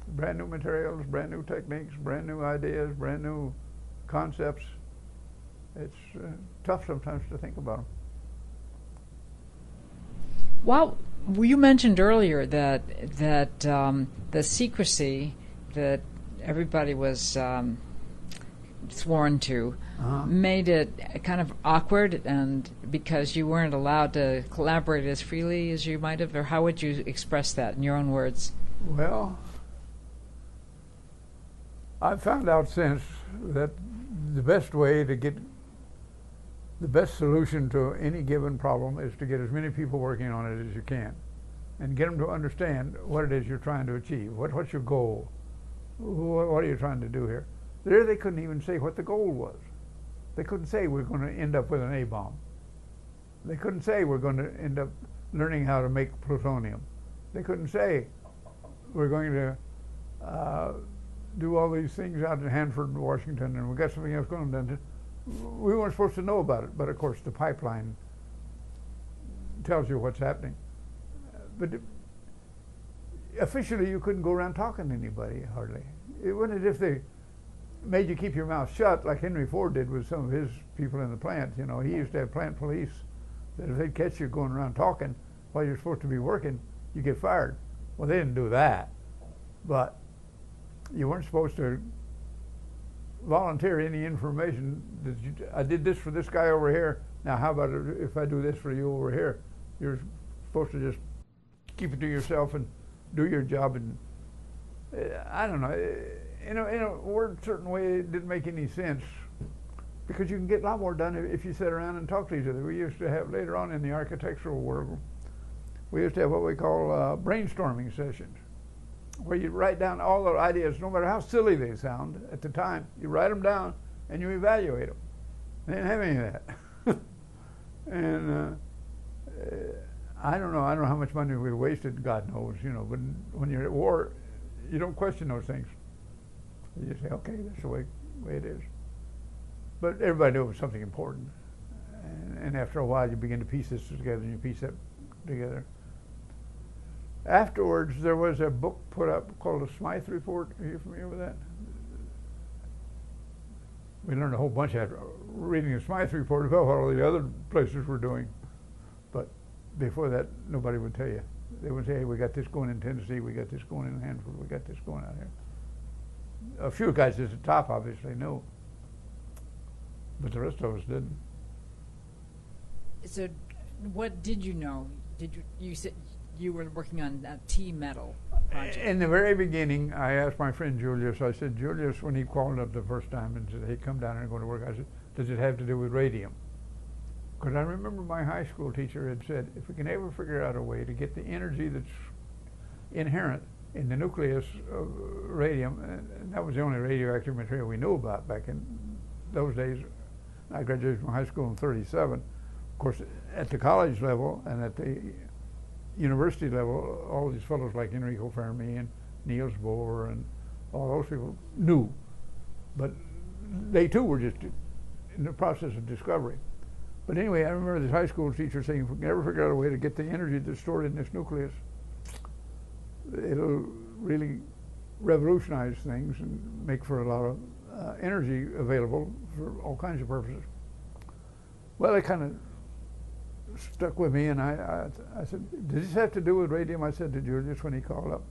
brand new materials, brand new techniques, brand new ideas, brand new concepts, it's tough sometimes to think about them. Well, you mentioned earlier that the secrecy that everybody was sworn to made it kind of awkward, and because you weren't allowed to collaborate as freely as you might have, or how would you express that in your own words? Well, I've found out since that the best way to get the best solution to any given problem is to get as many people working on it as you can and get them to understand what it is you're trying to achieve. What's your goal? What are you trying to do here? There they couldn't even say what the goal was. They couldn't say we're going to end up with an A-bomb. They couldn't say we're going to end up learning how to make plutonium. They couldn't say we're going to do all these things out in Hanford and Washington, and we got something else going on. We weren't supposed to know about it, but of course the pipeline tells you what's happening. But officially you couldn't go around talking to anybody, hardly. It wasn't as if they made you keep your mouth shut like Henry Ford did with some of his people in the plant. You know, he used to have plant police that if they'd catch you going around talking while you're supposed to be working, you get fired. Well, they didn't do that, but you weren't supposed to volunteer any information that I did this for this guy over here. Now how about if I do this for you over here? You're supposed to just keep it to yourself and do your job. And I don't know, in a certain way it didn't make any sense because you can get a lot more done if you sit around and talk to each other. We used to have, later on in the architectural world, we used to have what we call brainstorming sessions, where you write down all the ideas, no matter how silly they sound at the time. You write them down and you evaluate them. They didn't have any of that. And I don't know how much money we wasted, God knows, you know, but when you're at war, you don't question those things. You just say, okay, that's the way it is. But everybody knew it was something important. And after a while, you begin to piece this together, and you piece that together. Afterwards, there was a book put up called the Smythe Report. Are you familiar with that? We learned a whole bunch after reading the Smythe Report about what all the other places were doing. But before that, nobody would tell you. They would say, hey, we got this going in Tennessee, we got this going in Hanford, we got this going out here. A few guys at the top obviously knew, but the rest of us didn't. So what did you know? You said you were working on a T-metal project. In the very beginning, I asked my friend Julius, I said, Julius, when he called up the first time and said, hey, come down here and go to work, I said, does it have to do with radium? Because I remember my high school teacher had said, if we can ever figure out a way to get the energy that's inherent in the nucleus of radium, and that was the only radioactive material we knew about back in those days. I graduated from high school in '37. Of course, at the college level and at the university level, all these fellows like Enrico Fermi and Niels Bohr and all those people knew, but they too were just in the process of discovery. But anyway, I remember this high school teacher saying, if we can ever figure out a way to get the energy that's stored in this nucleus, it'll really revolutionize things and make for a lot of energy available for all kinds of purposes. Well, it kind of stuck with me, and I said, does this have to do with radium? I said to Julius when he called up.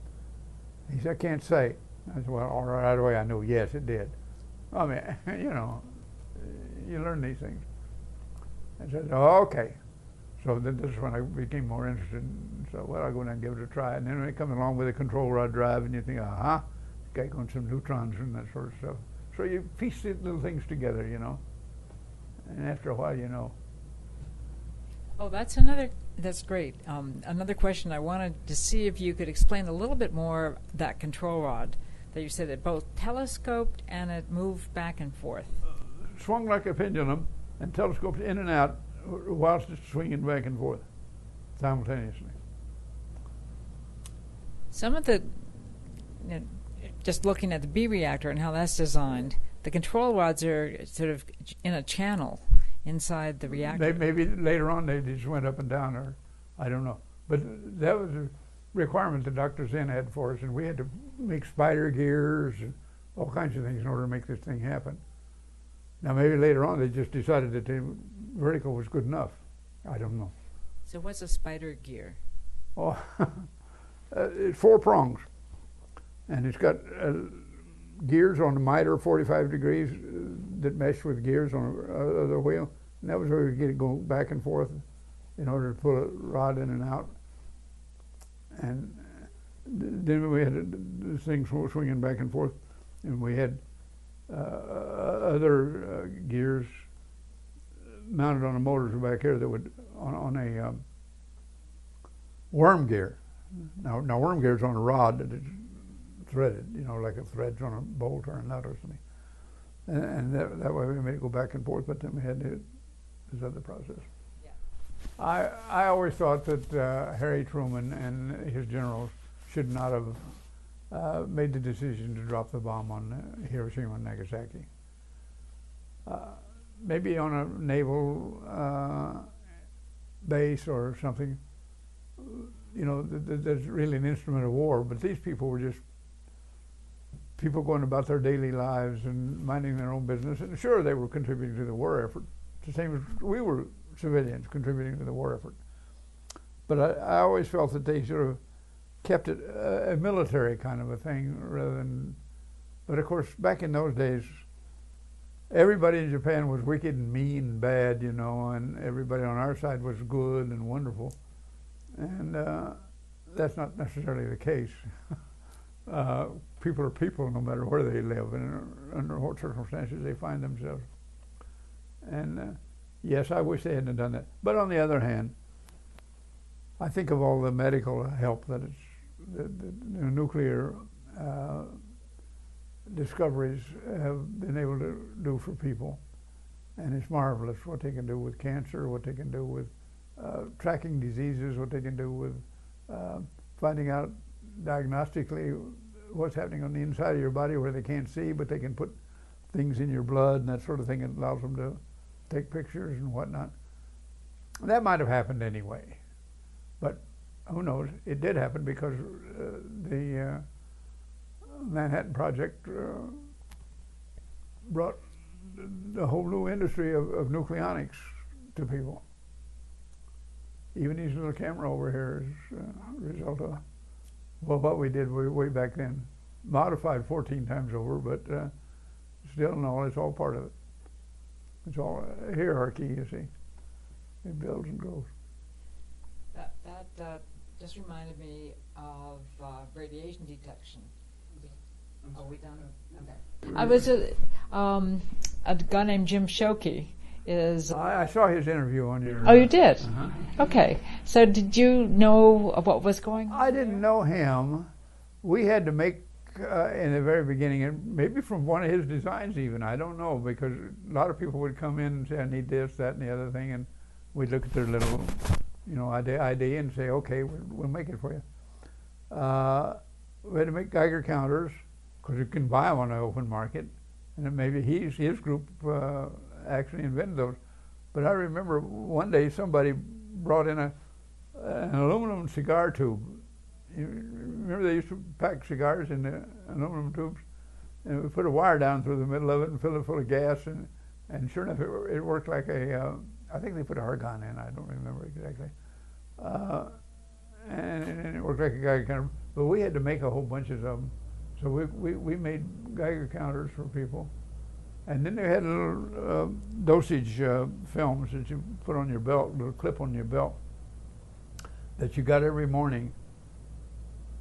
He said, I can't say. I said, well, all right away I knew, yes, it did. I mean, you know, you learn these things. I said, oh, okay. So then this is when I became more interested. So, well, I'll go down and give it a try. And then when it comes along with a control rod drive, and you think, got going some neutrons and that sort of stuff. So you piece these little things together, you know. And after a while, you know. Oh, that's great. Another question I wanted to see if you could explain a little bit more that control rod that you said it both telescoped and it moved back and forth. Swung like a pendulum and telescoped in and out whilst it's swinging back and forth simultaneously. Some of the, just looking at the B reactor and how that's designed, the control rods are sort of in a channel inside the reactor. Maybe later on they just went up and down, or I don't know. But that was a requirement that Dr. Zinn had for us, and we had to make spider gears and all kinds of things in order to make this thing happen. Now maybe later on they just decided that the vertical was good enough. I don't know. So what's a spider gear? Oh, it's 4 prongs, and it's got gears on the miter 45 degrees that mesh with gears on the wheel, and that was where we get it go back and forth in order to pull a rod in and out. And then we had this thing swinging back and forth, and we had other gears mounted on the motors back here that would on a worm gear. Now worm gear is on a rod that is threaded, you know, like a thread's on a bolt or a nut or something. And that way we made it go back and forth, but then we had this other process. Yeah. I always thought that Harry Truman and his generals should not have made the decision to drop the bomb on Hiroshima and Nagasaki. Maybe on a naval base or something, you know, that's really an instrument of war, but these people were just people going about their daily lives and minding their own business, and sure, they were contributing to the war effort, the same as we were civilians contributing to the war effort. But I always felt that they sort of kept it a military kind of a thing rather than, but of course, back in those days, everybody in Japan was wicked and mean and bad, you know, and everybody on our side was good and wonderful. And that's not necessarily the case. People are people no matter where they live and under what circumstances they find themselves. And yes, I wish they hadn't done that. But on the other hand, I think of all the medical help that the nuclear discoveries have been able to do for people. And it's marvelous what they can do with cancer, what they can do with tracking diseases, what they can do with finding out diagnostically what's happening on the inside of your body where they can't see, but they can put things in your blood and that sort of thing. It allows them to take pictures and whatnot. That might have happened anyway, but who knows? It did happen because the Manhattan Project brought the whole new industry of nucleonics to people. Even these little camera over here is a result of, well, what we did way back then. Modified 14 times over, but still, no, it's all part of it. It's all a hierarchy, you see. It builds and grows. That just reminded me of radiation detection. Are we done? Okay. I was a guy named Jim Shockey. I saw his interview on your... Oh, you did? Uh-huh. Okay. So did you know what was going on? I didn't know him. We had to make, in the very beginning, and maybe from one of his designs even, I don't know, because a lot of people would come in and say, I need this, that, and the other thing, and we'd look at their little, idea and say, okay, we'll make it for you. We had to make Geiger counters, because you can buy them on the open market, and then maybe his group actually invented those. But I remember one day somebody brought in an aluminum cigar tube. You remember they used to pack cigars in the aluminum tubes? And we put a wire down through the middle of it and filled it full of gas, and sure enough, it worked like I think they put argon in, I don't remember exactly. And it worked like a Geiger counter. But we had to make a whole bunch of them. So we made Geiger counters for people. And then they had little dosage films that you put on your belt, a little clip on your belt, that you got every morning.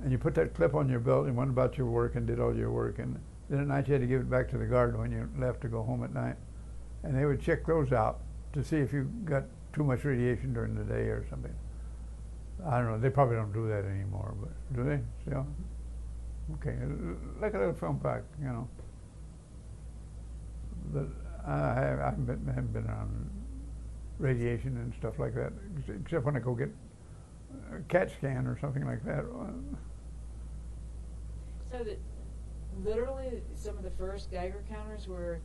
And you put that clip on your belt and went about your work and did all your work. And then at night you had to give it back to the guard when you left to go home at night. And they would check those out to see if you got too much radiation during the day or something. I don't know, they probably don't do that anymore, but do they still? Okay, like a little film pack, But I haven't been around radiation and stuff like that, except when I go get a CAT scan or something like that. So that literally some of the first Geiger counters were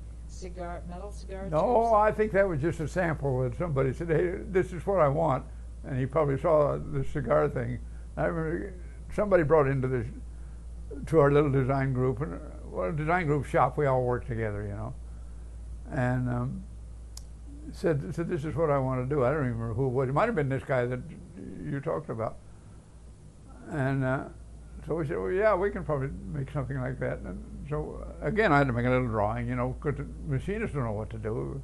metal cigar tubes? No, I think that was just a sample that somebody said, hey, this is what I want. And he probably saw the cigar thing. I remember somebody brought into to our little design group, and well, design group shop, we all worked together, and said this is what I want to do. I don't even remember who it was. It might have been this guy that you talked about. And so we said, well, yeah, we can probably make something like that. And so again, I had to make a little drawing, because the machinists don't know what to do.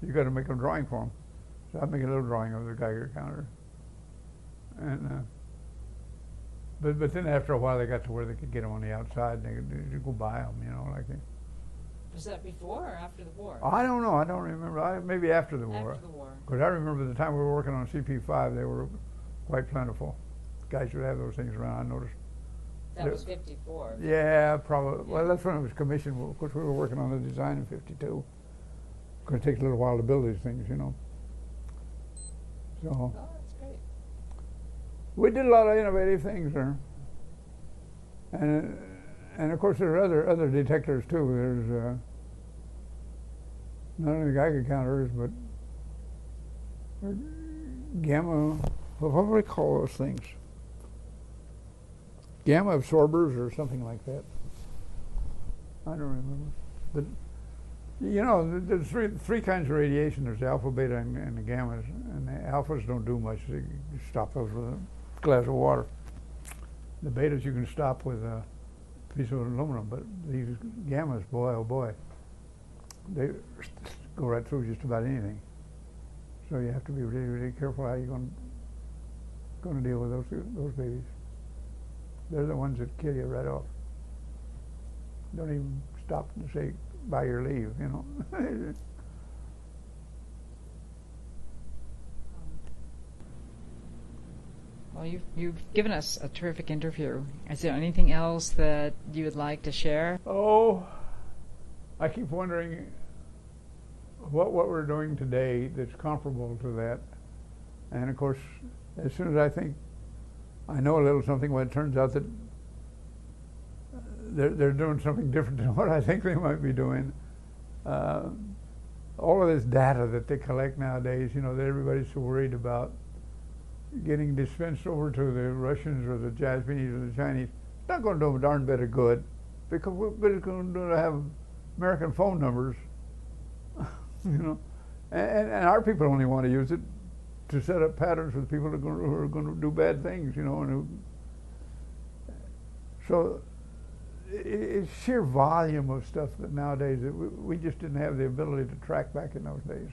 You got to make a drawing for them. So I'd make a little drawing of the Geiger counter. And but then after a while, they got to where they could get them on the outside, and they could go buy them, like they. Was that before or after the war? I don't know. I don't remember. Maybe after the war. After the war. Because I remember the time we were working on CP5, they were quite plentiful. Guys would have those things around. I noticed. That was 54. Yeah, probably. Yeah. Well, that's when it was commissioned. Of course, we were working on the design in 52. Because it takes a little while to build these things, So. Oh, that's great. We did a lot of innovative things there. And of course, there are other detectors too. There's not only Geiger counters, but gamma. Well, what do we call those things? Gamma absorbers or something like that. I don't remember. But there's three kinds of radiation. There's the alpha, beta, and the gammas. And the alphas don't do much. You stop those with a glass of water. The betas you can stop with a piece of aluminum, but these gammas, boy, oh boy, they go right through just about anything. So you have to be really, really careful how you're going to deal with those babies. They're the ones that kill you right off. Don't even stop to say, by your leave, Well, you've given us a terrific interview. Is there anything else that you would like to share? Oh, I keep wondering what we're doing today that's comparable to that. And of course, as soon as I think I know a little something, well, it turns out that they're doing something different than what I think they might be doing. All of this data that they collect nowadays, you know, that everybody's so worried about getting dispensed over to the Russians or the Japanese or the Chinese, it's not going to do them a darn bit of good, because we're going to have American phone numbers, you know, and our people only want to use it to set up patterns with people who are going to do bad things, you know, so it's sheer volume of stuff that nowadays that we just didn't have the ability to track back in those days.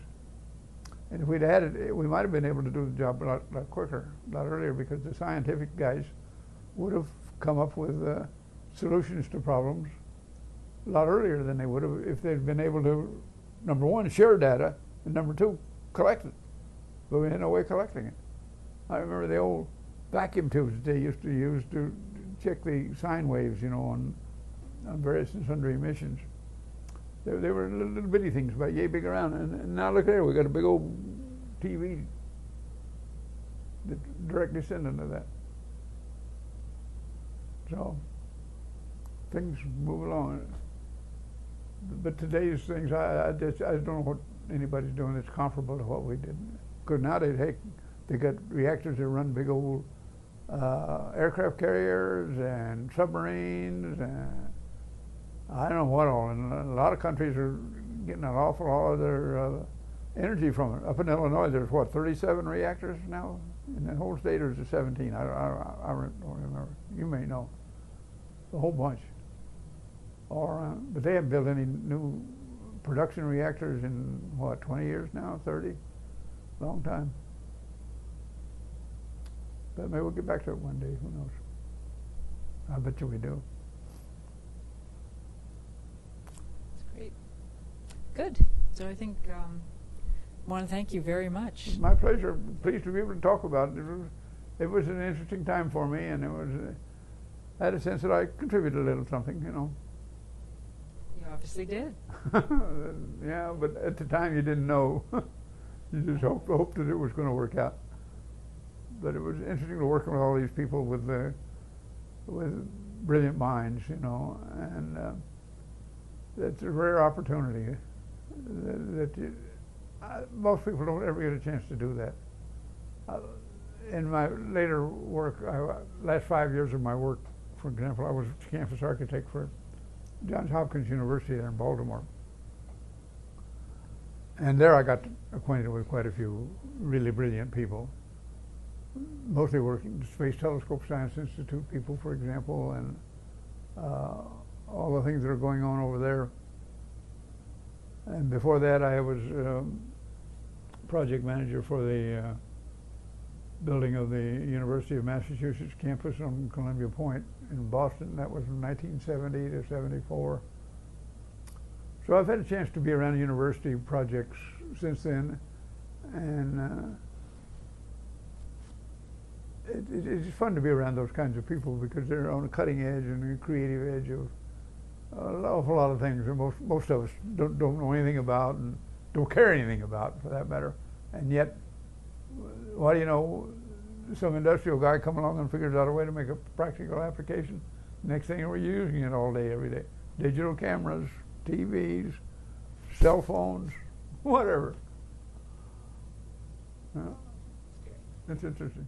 And if we'd had it, we might have been able to do the job a lot quicker, a lot earlier, because the scientific guys would have come up with solutions to problems a lot earlier than they would have if they'd been able to, number one, share data, and number two, collect it. But we had no way of collecting it. I remember the old vacuum tubes that they used to use to check the sine waves, you know, on various and sundry emissions. They were little bitty things about yay big around, and now look there, we got a big old TV that directly descendant of that. So things move along. But today's things, I don't know what anybody's doing that's comparable to what we did. Because nowadays, hey, they got reactors that run big old aircraft carriers and submarines and I don't know what all. And a lot of countries are getting an awful lot of their energy from it. Up in Illinois, there's what, 37 reactors now? In the whole state, there's 17. I don't remember. You may know. A whole bunch all around. But they haven't built any new production reactors in, what, 20 years now, 30? Long time. But maybe we'll get back to it one day, who knows. I bet you we do. That's great. Good. So I think I want to thank you very much. My pleasure. Pleased to be able to talk about it. It was an interesting time for me, and I had a sense that I contributed a little something, you know. You obviously did. Yeah, but at the time you didn't know. You just hoped that it was going to work out. But it was interesting to work with all these people with brilliant minds, you know, and that's a rare opportunity. Most people don't ever get a chance to do that. In my later work, last 5 years of my work, for example, I was campus architect for Johns Hopkins University there in Baltimore. And there I got acquainted with quite a few really brilliant people, mostly working at the Space Telescope Science Institute people, for example, and all the things that are going on over there. And before that, I was project manager for the building of the University of Massachusetts campus on Columbia Point in Boston. That was from 1970 to 74. So I've had a chance to be around university projects since then, and it's fun to be around those kinds of people because they're on the cutting edge and the creative edge of an awful lot of things that most of us don't know anything about and don't care anything about, for that matter. And yet, why do you know, some industrial guy come along and figures out a way to make a practical application. Next thing we're using it all day, every day. Digital cameras, TVs, cell phones, whatever. That's interesting.